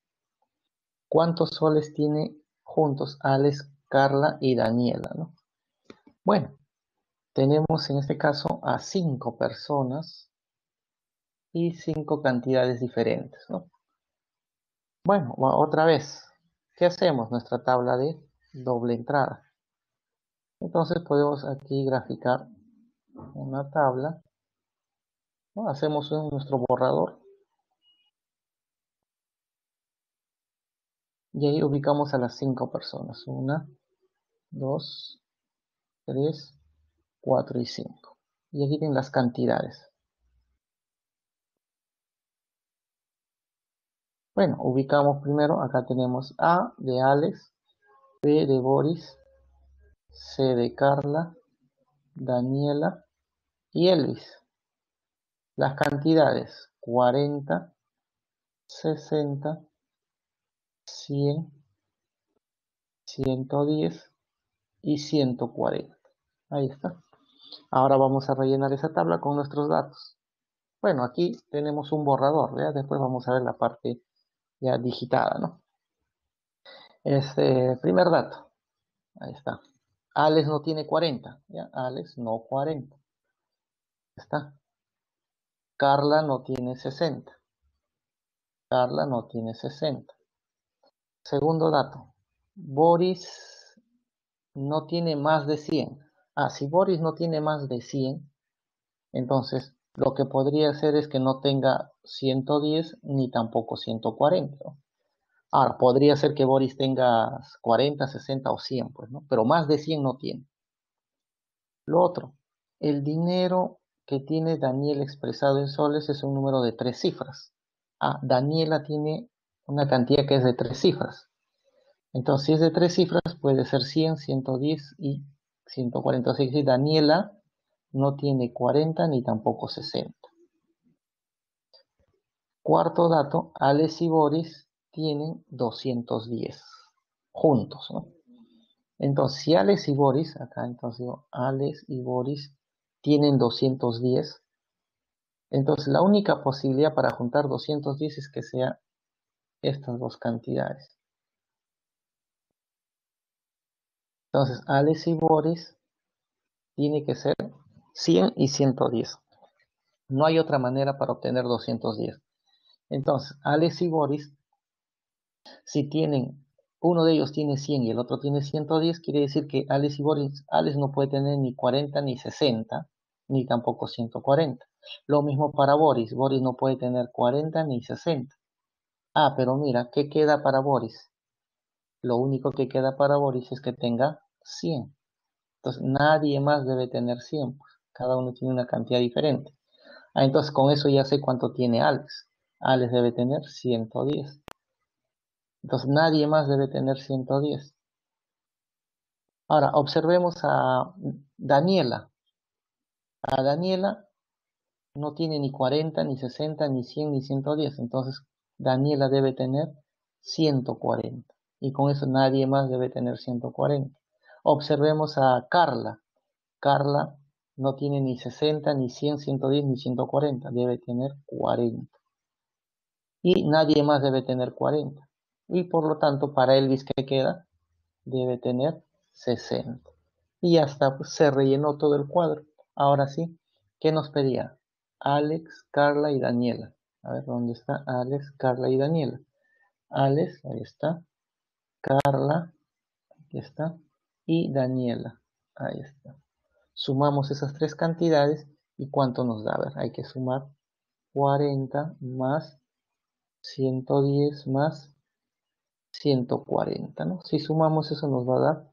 S1: ¿Cuántos soles tiene juntos Alex, Carla y Daniela, ¿no? Bueno, tenemos en este caso a 5 personas y 5 cantidades diferentes, ¿no? Bueno, otra vez, ¿qué hacemos? Nuestra tabla de doble entrada. Entonces podemos aquí graficar una tabla, ¿no? Hacemos nuestro borrador y ahí ubicamos a las 5 personas. 1, 2, 3, 4 y 5. Y aquí tienen las cantidades. Bueno, ubicamos primero, acá tenemos A de Alex, B de Boris, C de Carla, Daniela y Elvis. Las cantidades 40, 60, 100, 110 y 140. Ahí está. Ahora vamos a rellenar esa tabla con nuestros datos. Bueno, aquí tenemos un borrador, ¿ya? Después vamos a ver la parte ya digitada, ¿no? Primer dato. Ahí está. Alex no tiene 40, ¿ya? Alex no 40. Está. Carla no tiene 60. Carla no tiene 60. Segundo dato. Boris no tiene más de 100. Si Boris no tiene más de 100, entonces lo que podría hacer es que no tenga 110 ni tampoco 140, ¿no? Ahora, podría ser que Boris tenga 40, 60 o 100, pues, ¿no? Pero más de 100 no tiene. Lo otro, el dinero que tiene Daniel expresado en soles es un número de 3 cifras. Daniela tiene una cantidad que es de 3 cifras. Entonces, si es de 3 cifras, puede ser 100, 110 y 146. Y Daniela no tiene 40 ni tampoco 60. Cuarto dato, Alex y Boris tienen 210 juntos, ¿no? Entonces, si Alex y Boris, acá entonces digo, Alex y Boris tienen 210, entonces la única posibilidad para juntar 210 es que sea estas dos cantidades. Entonces, Alex y Boris tiene que ser 100 y 110. No hay otra manera para obtener 210. Entonces, Alex y Boris, si tienen, uno de ellos tiene 100 y el otro tiene 110, quiere decir que Alex y Boris, Alex no puede tener ni 40 ni 60, ni tampoco 140. Lo mismo para Boris, Boris no puede tener 40 ni 60. Pero mira, ¿qué queda para Boris? Lo único que queda para Boris es que tenga 100. Entonces, nadie más debe tener 100, pues. Cada uno tiene una cantidad diferente. Entonces, con eso ya sé cuánto tiene Alex. Alex debe tener 110. Entonces, nadie más debe tener 110. Ahora, observemos a Daniela. Daniela no tiene ni 40, ni 60, ni 100, ni 110. Entonces, Daniela debe tener 140. Y con eso nadie más debe tener 140. Observemos a Carla. Carla no tiene ni 60, ni 100, 110, ni 140. Debe tener 40. Y nadie más debe tener 40. Y por lo tanto, para Elvis, ¿qué queda? Debe tener 60. Y ya está, pues, se rellenó todo el cuadro. Ahora sí, ¿qué nos pedía? Alex, Carla y Daniela. A ver, ¿dónde está Alex, Carla y Daniela? Alex, ahí está. Carla, aquí está. Y Daniela, ahí está. Sumamos esas tres cantidades y ¿cuánto nos da? A ver, hay que sumar 40 más 110 más 140, ¿no? Si sumamos eso nos va a dar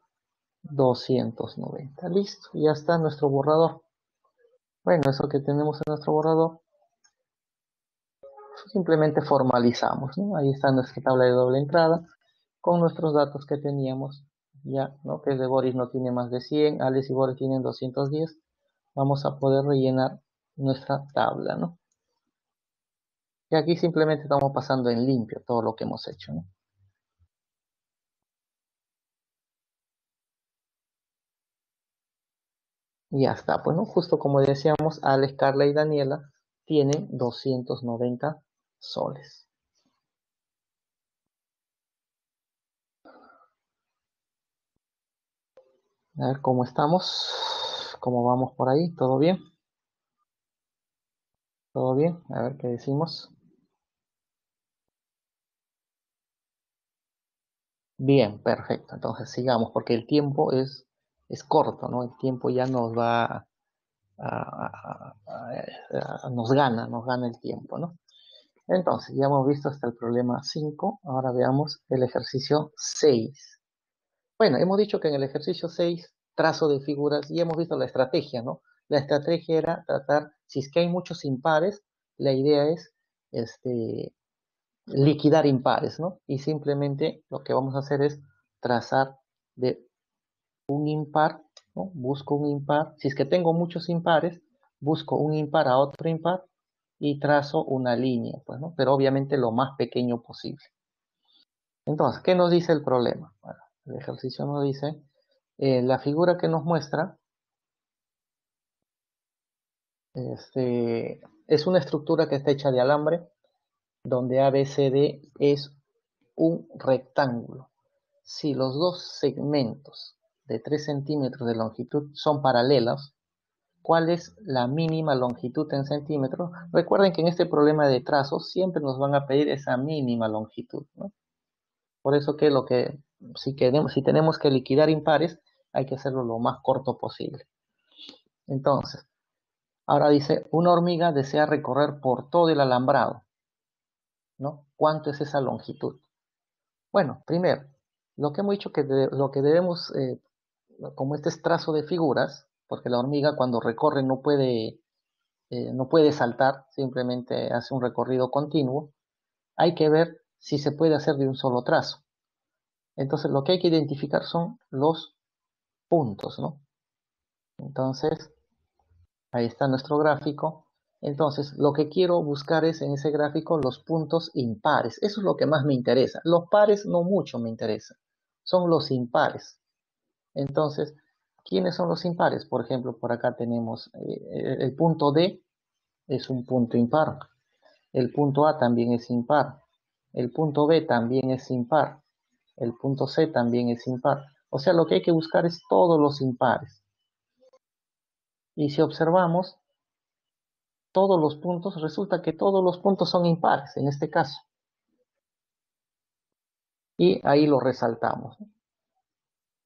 S1: 290. Listo, ya está nuestro borrador. Bueno, eso que tenemos en nuestro borrador, simplemente formalizamos, ¿no? Ahí está nuestra tabla de doble entrada con nuestros datos que teníamos ya, ¿no? Que de Boris no tiene más de 100, Alex y Boris tienen 210. Vamos a poder rellenar nuestra tabla, ¿no? Y aquí simplemente estamos pasando en limpio todo lo que hemos hecho, ¿no? Y ya está, pues, ¿no? Justo como decíamos, Alex, Carla y Daniela tienen 290 soles. A ver cómo estamos, cómo vamos por ahí, ¿todo bien? ¿Todo bien? A ver qué decimos. Bien, perfecto. Entonces sigamos, porque el tiempo es corto, ¿no? El tiempo ya nos va nos gana el tiempo, ¿no? Entonces, ya hemos visto hasta el problema 5. Ahora veamos el ejercicio 6. Bueno, hemos dicho que en el ejercicio 6, trazo de figuras, y hemos visto la estrategia, ¿no? La estrategia era tratar, si es que hay muchos impares, la idea es liquidar impares, ¿no? Y simplemente lo que vamos a hacer es trazar de un impar, ¿no? Busco un impar. Si es que tengo muchos impares, busco un impar a otro impar y trazo una línea, pues, ¿no? Pero obviamente lo más pequeño posible. Entonces, ¿qué nos dice el problema? Bueno, el ejercicio nos dice, la figura que nos muestra es una estructura que está hecha de alambre, donde ABCD es un rectángulo. Si los dos segmentos de 3 centímetros de longitud son paralelos, ¿cuál es la mínima longitud en centímetros? Recuerden que en este problema de trazos siempre nos van a pedir esa mínima longitud, ¿no? Por eso que si tenemos que liquidar impares, hay que hacerlo lo más corto posible. Entonces, ahora dice, una hormiga desea recorrer por todo el alambrado, ¿no? ¿Cuánto es esa longitud? Bueno, primero, lo que hemos dicho que lo que debemos, como este es trazo de figuras, porque la hormiga cuando recorre no puede saltar, simplemente hace un recorrido continuo, hay que ver si se puede hacer de un solo trazo. Entonces lo que hay que identificar son los puntos, ¿no? Entonces, ahí está nuestro gráfico. Entonces, lo que quiero buscar es en ese gráfico los puntos impares. Eso es lo que más me interesa. Los pares no mucho me interesa. Son los impares. Entonces, ¿quiénes son los impares? Por ejemplo, por acá tenemos el punto D es un punto impar. El punto A también es impar. El punto B también es impar. El punto C también es impar. O sea, lo que hay que buscar es todos los impares. Y si observamos todos los puntos, resulta que todos los puntos son impares en este caso. Y ahí lo resaltamos.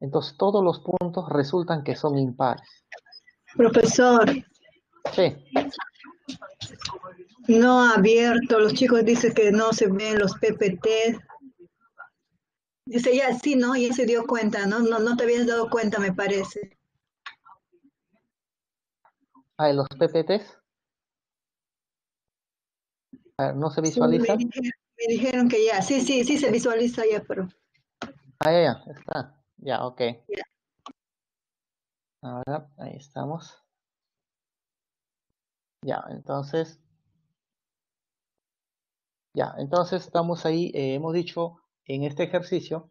S1: Entonces, todos los puntos resultan que son impares.
S2: Profesor,
S1: Sí.
S2: no ha abierto, los chicos dicen que no se ven los PPT. Dice, ya, sí, ¿no? Ya se dio cuenta, ¿no? No te habías dado cuenta, me parece.
S1: Ah, en los PPTs no se
S2: Sí,
S1: visualiza.
S2: me dijeron que ya, sí se visualiza ya, pero
S1: Ah, ya está. Ya, ok.
S2: ya.
S1: Ahora, ahí estamos. Ya, entonces estamos ahí. Hemos dicho en este ejercicio,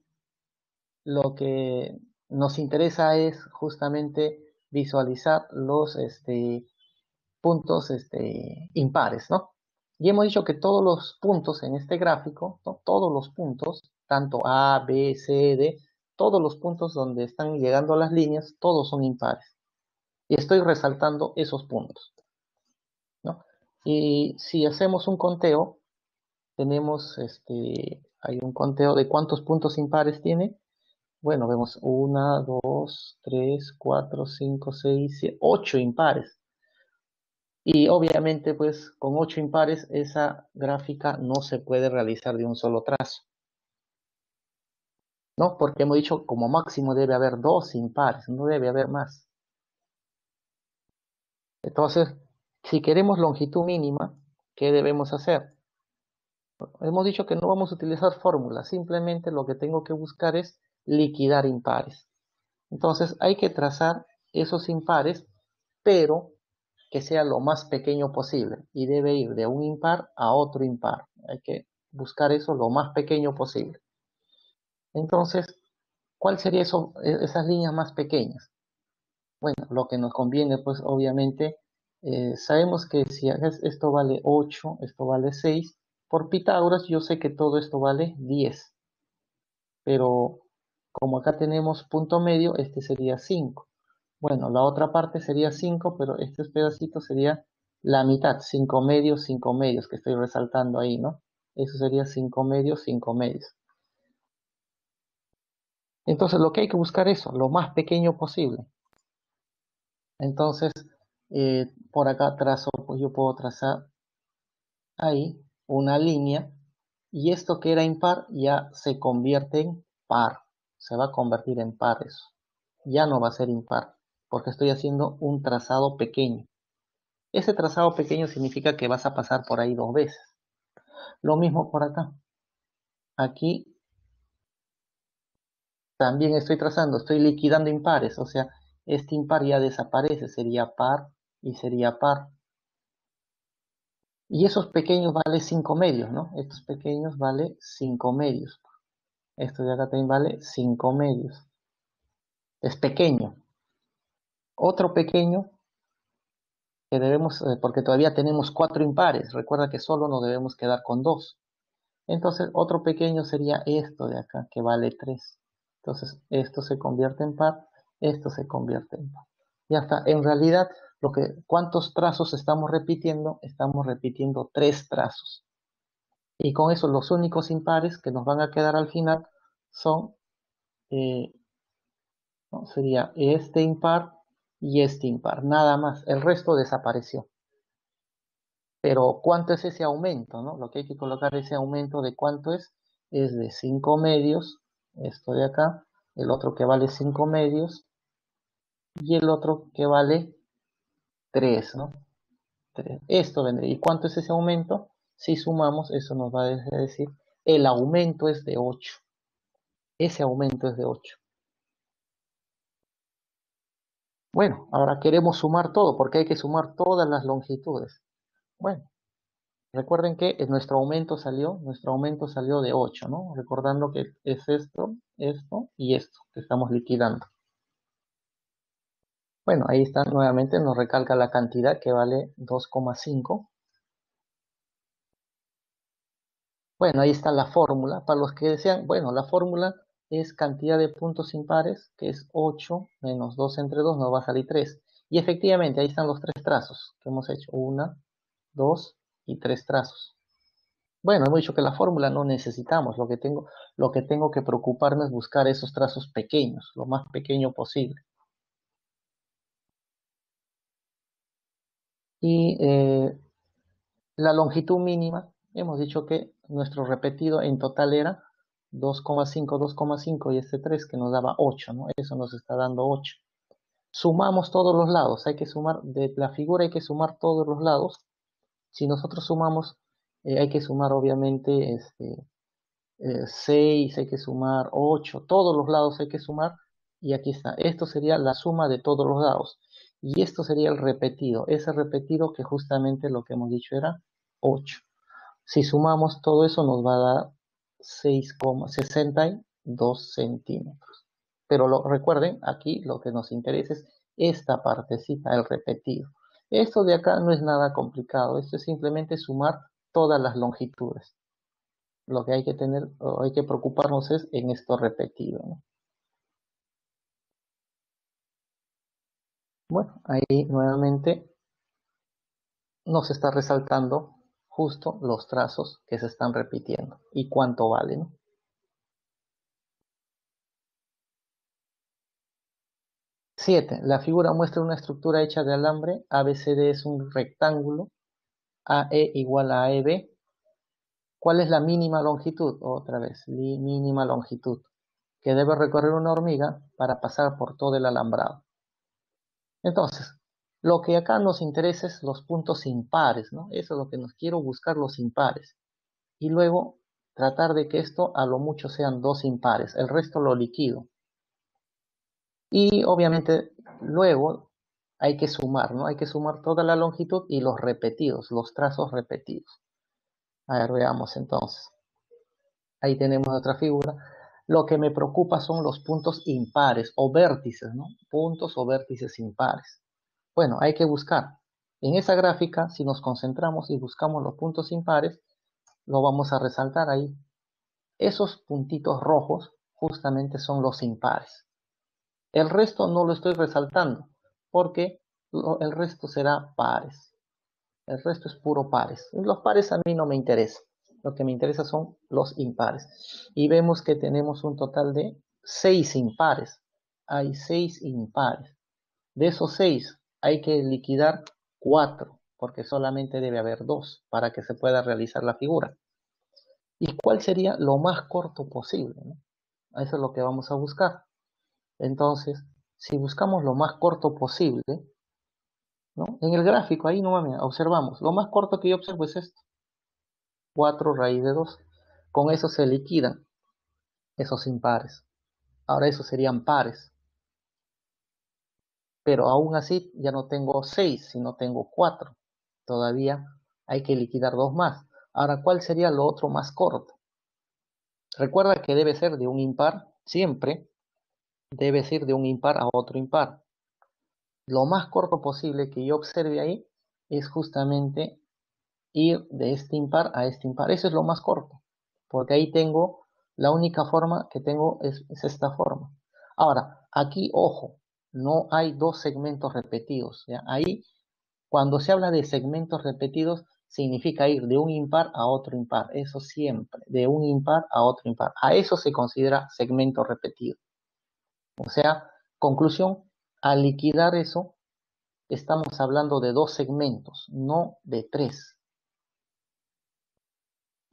S1: lo que nos interesa es justamente visualizar los puntos impares, ¿no? Y hemos dicho que todos los puntos en este gráfico, ¿no? Todos los puntos, tanto A, B, C, D, todos los puntos donde están llegando las líneas, todos son impares. Y estoy resaltando esos puntos, ¿no? Y si hacemos un conteo, hay un conteo de cuántos puntos impares tiene. Bueno, vemos 1, 2, 3, 4, 5, 6, 7, 8 impares. Y obviamente, pues, con 8 impares, esa gráfica no se puede realizar de un solo trazo, ¿no? Porque hemos dicho, como máximo debe haber 2 impares, no debe haber más. Entonces, si queremos longitud mínima, ¿qué debemos hacer? Hemos dicho que no vamos a utilizar fórmulas, simplemente lo que tengo que buscar es liquidar impares. Entonces, hay que trazar esos impares, pero que sea lo más pequeño posible y debe ir de un impar a otro impar. Hay que buscar eso lo más pequeño posible. Entonces, ¿cuál sería esas líneas más pequeñas? Bueno, lo que nos conviene, pues obviamente, sabemos que si esto vale 8, esto vale 6, por Pitágoras yo sé que todo esto vale 10, pero como acá tenemos punto medio, este sería 5. Bueno, la otra parte sería 5, pero este pedacito sería la mitad, 5 medios que estoy resaltando ahí, ¿no? Eso sería 5 medios, 5 medios. Entonces lo que hay que buscar es eso, lo más pequeño posible. Entonces, por acá trazo, pues yo puedo trazar ahí una línea y esto que era impar ya se convierte en par. Se va a convertir en par eso. Ya no va a ser impar porque estoy haciendo un trazado pequeño. Ese trazado pequeño significa que vas a pasar por ahí 2 veces. Lo mismo por acá. Aquí también estoy trazando, estoy liquidando impares. O sea, este impar ya desaparece. Sería par y sería par. Y esos pequeños vale 5 medios, ¿no? Estos pequeños vale 5 medios. Esto de acá también vale 5 medios. Es pequeño. Otro pequeño que debemos, porque todavía tenemos 4 impares. Recuerda que solo nos debemos quedar con 2. Entonces, otro pequeño sería esto de acá, que vale 3. Entonces, esto se convierte en par, esto se convierte en par. Ya está. En realidad, ¿cuántos trazos estamos repitiendo? Estamos repitiendo 3 trazos. Y con eso los únicos impares que nos van a quedar al final son, ¿no? Sería este impar y este impar, nada más. El resto desapareció. Pero ¿cuánto es ese aumento, no? Lo que hay que colocar, ese aumento de cuánto es de 5 medios, esto de acá, el otro que vale 5 medios y el otro que vale 3, ¿no? 3. Esto vendría. ¿Y cuánto es ese aumento? Si sumamos, eso nos va a decir, el aumento es de 8. Ese aumento es de 8. Bueno, ahora queremos sumar todo, porque hay que sumar todas las longitudes. Bueno, recuerden que nuestro aumento salió de 8, ¿no? Recordando que es esto y esto que estamos liquidando. Bueno, ahí está, nuevamente nos recalca la cantidad que vale 2,5. Bueno, ahí está la fórmula. Para los que desean, bueno, la fórmula es cantidad de puntos impares, que es 8 menos 2 entre 2, nos va a salir 3. Y efectivamente, ahí están los 3 trazos que hemos hecho. 1, 2 y 3 trazos. Bueno, hemos dicho que la fórmula no necesitamos. Lo que tengo que preocuparme es buscar esos trazos pequeños, lo más pequeño posible. Y la longitud mínima, hemos dicho que nuestro repetido en total era 2,5, 2,5 y este 3 que nos daba 8, ¿no? Eso nos está dando 8. Sumamos todos los lados, hay que sumar, de la figura hay que sumar todos los lados. Si nosotros sumamos, hay que sumar obviamente 6, hay que sumar 8, todos los lados hay que sumar. Y aquí está, esto sería la suma de todos los lados. Y esto sería el repetido, ese repetido que justamente lo que hemos dicho era 8. Si sumamos todo eso nos va a dar 6,62 centímetros. Pero recuerden, aquí lo que nos interesa es esta partecita, el repetido. Esto de acá no es nada complicado, esto es simplemente sumar todas las longitudes. Lo que hay que tener, o hay que preocuparnos es en esto repetido, ¿no? Bueno, ahí nuevamente nos está resaltando justo los trazos que se están repitiendo y cuánto valen, ¿no? 7. La figura muestra una estructura hecha de alambre. ABCD es un rectángulo. AE igual a AEB. ¿Cuál es la mínima longitud? Otra vez, mínima longitud que debe recorrer una hormiga para pasar por todo el alambrado. Entonces, lo que acá nos interesa es los puntos impares, ¿no? Eso es lo que nos quiero buscar, los impares. Y luego tratar de que esto a lo mucho sean 2 impares. El resto lo liquido. Y obviamente luego hay que sumar, ¿no? Hay que sumar toda la longitud y los repetidos, los trazos repetidos. A ver, veamos entonces. Ahí tenemos otra figura. Lo que me preocupa son los puntos impares o vértices, ¿no? Puntos o vértices impares. Bueno, hay que buscar. En esa gráfica, si nos concentramos y buscamos los puntos impares, lo vamos a resaltar ahí. Esos puntitos rojos justamente son los impares. El resto no lo estoy resaltando porque el resto será pares. El resto es puro pares. Los pares a mí no me interesan. Lo que me interesa son los impares. Y vemos que tenemos un total de 6 impares. Hay 6 impares. De esos 6 hay que liquidar 4, porque solamente debe haber 2 para que se pueda realizar la figura. ¿Y cuál sería lo más corto posible, ¿no? Eso es lo que vamos a buscar. Entonces, si buscamos lo más corto posible, ¿no? En el gráfico, ahí nuevamente observamos, lo más corto que yo observo es esto, 4 raíz de 2. Con eso se liquidan esos impares. Ahora esos serían pares. Pero aún así ya no tengo 6, sino tengo 4. Todavía hay que liquidar 2 más. Ahora, ¿cuál sería lo otro más corto? Recuerda que debe ser de un impar, siempre debe ser de un impar a otro impar. Lo más corto posible que yo observe ahí es justamente ir de este impar a este impar. Eso es lo más corto, porque ahí tengo, la única forma que tengo es esta forma. Ahora, aquí, ojo, no hay dos segmentos repetidos, ¿ya? Ahí, cuando se habla de segmentos repetidos, significa ir de un impar a otro impar. Eso siempre, de un impar a otro impar. A eso se considera segmento repetido. O sea, conclusión, al liquidar eso, estamos hablando de dos segmentos, no de tres.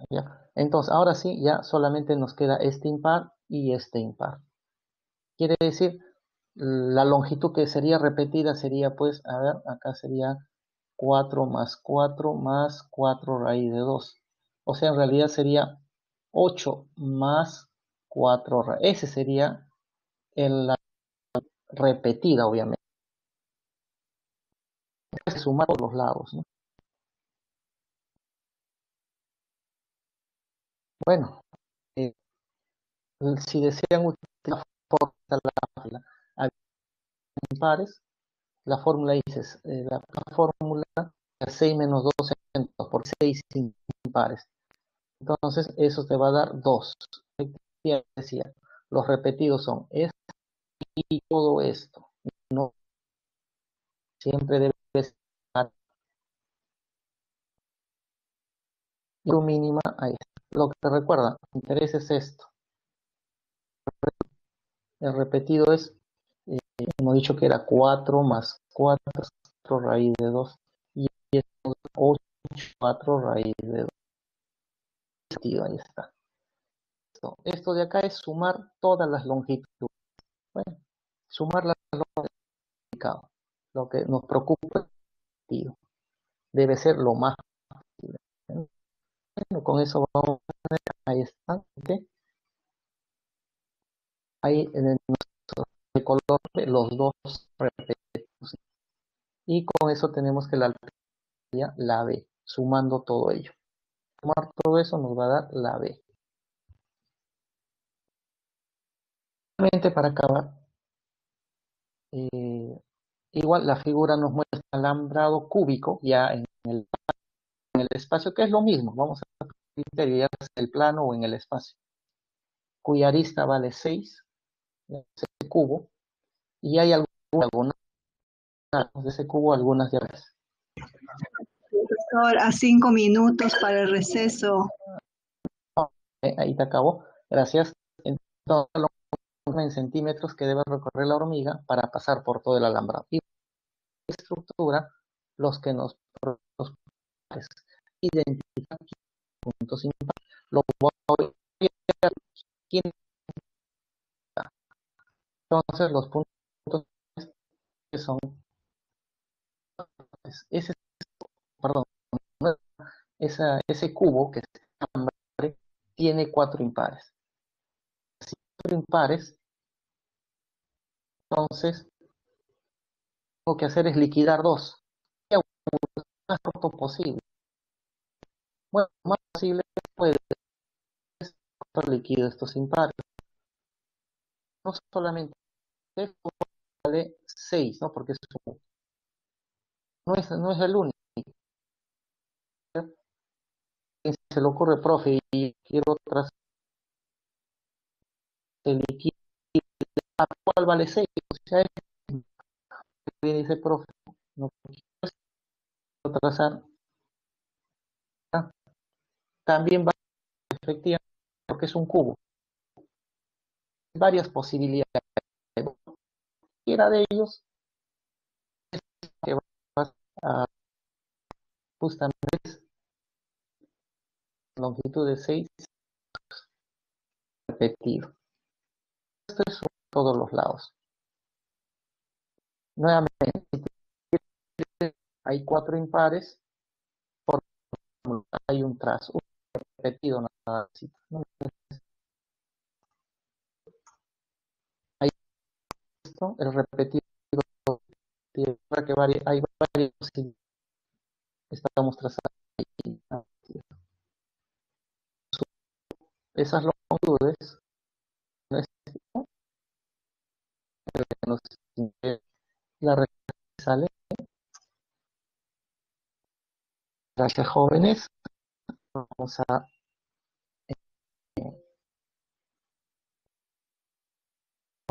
S1: ¿Ya? Entonces, ahora sí, ya solamente nos queda este impar y este impar. Quiere decir, la longitud que sería repetida sería, pues, a ver, acá sería 4 más 4 más 4 raíz de 2. O sea, en realidad sería 8 más 4 raíz. Ese sería la repetida, obviamente. Hay que sumar por los lados, ¿no? Bueno, eh, si desean utilizar la impares, la fórmula dice, la fórmula 6 menos 2 por 6 impares. Entonces, eso te va a dar 2. Ya decía, los repetidos son esto y todo esto. No siempre debe estar lo mínima ahí. Lo que te recuerda, interés es esto. El repetido es, hemos dicho que era 4 más 4 raíz de 2. Y es 8, 4 raíz de 2. Ahí está. Esto de acá es sumar todas las longitudes. Bueno, sumar las longitudes. Lo que nos preocupa debe ser lo más posible. Bueno, con eso vamos a ver, ahí está. ¿Okay? Ahí en el color de los dos repetidos. Y con eso tenemos que la alternativa, la B, sumando todo ello. Sumar todo eso nos va a dar la B. Finalmente, para acabar, igual la figura nos muestra alambrado cúbico ya en el espacio, que es lo mismo. Vamos a ver el criterio, ya sea el plano o en el espacio. Cuya arista vale 6, ese cubo, y hay algunas de ese cubo, algunas llaves.
S2: Profesor, a 5 minutos para el receso.
S1: Ahí te acabó. Gracias. Entonces, en centímetros que debe recorrer la hormiga para pasar por todo el alambrado. Y estructura los que nos identifican puntos impares. Lo voy a ver. Entonces los puntos que son ese, perdón, ese cubo que tiene 4 impares. Si 4 impares, entonces lo que hacer es liquidar 2. Lo más corto posible. Bueno, lo más posible puede ser liquidar estos impares. no solamente F vale 6, ¿no? Porque no es el único. Se le ocurre, profe, y quiero trazar el liquido, ¿cuál vale 6? O sea, dice, profe, no quiero trazar. Ah, también va efectivamente porque es un cubo. Varias posibilidades. Cualquiera de ellos que va a justamente longitud de 6 repetido. Esto es en todos los lados. Nuevamente, hay 4 impares, por hay un trazo, un repetido nada más. ¿No? Hay esto, el repetido, para que hay varios, estamos trazando ahí. Esas longitudes, la respuesta sale. Gracias, jóvenes. Vamos a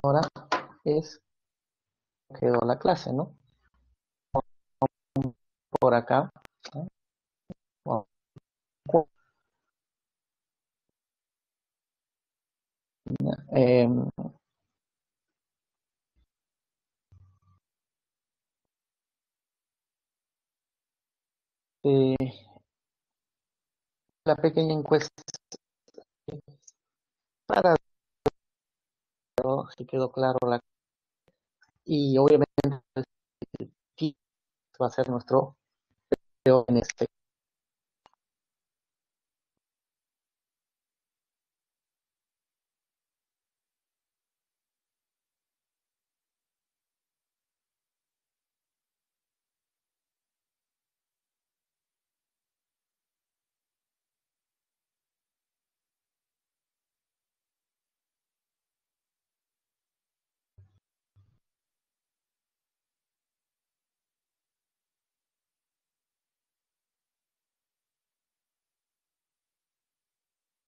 S1: ahora es quedó la clase, ¿no? Por acá. ¿No? Eh, eh, la pequeña encuesta para si quedó claro la y obviamente va a ser nuestro en este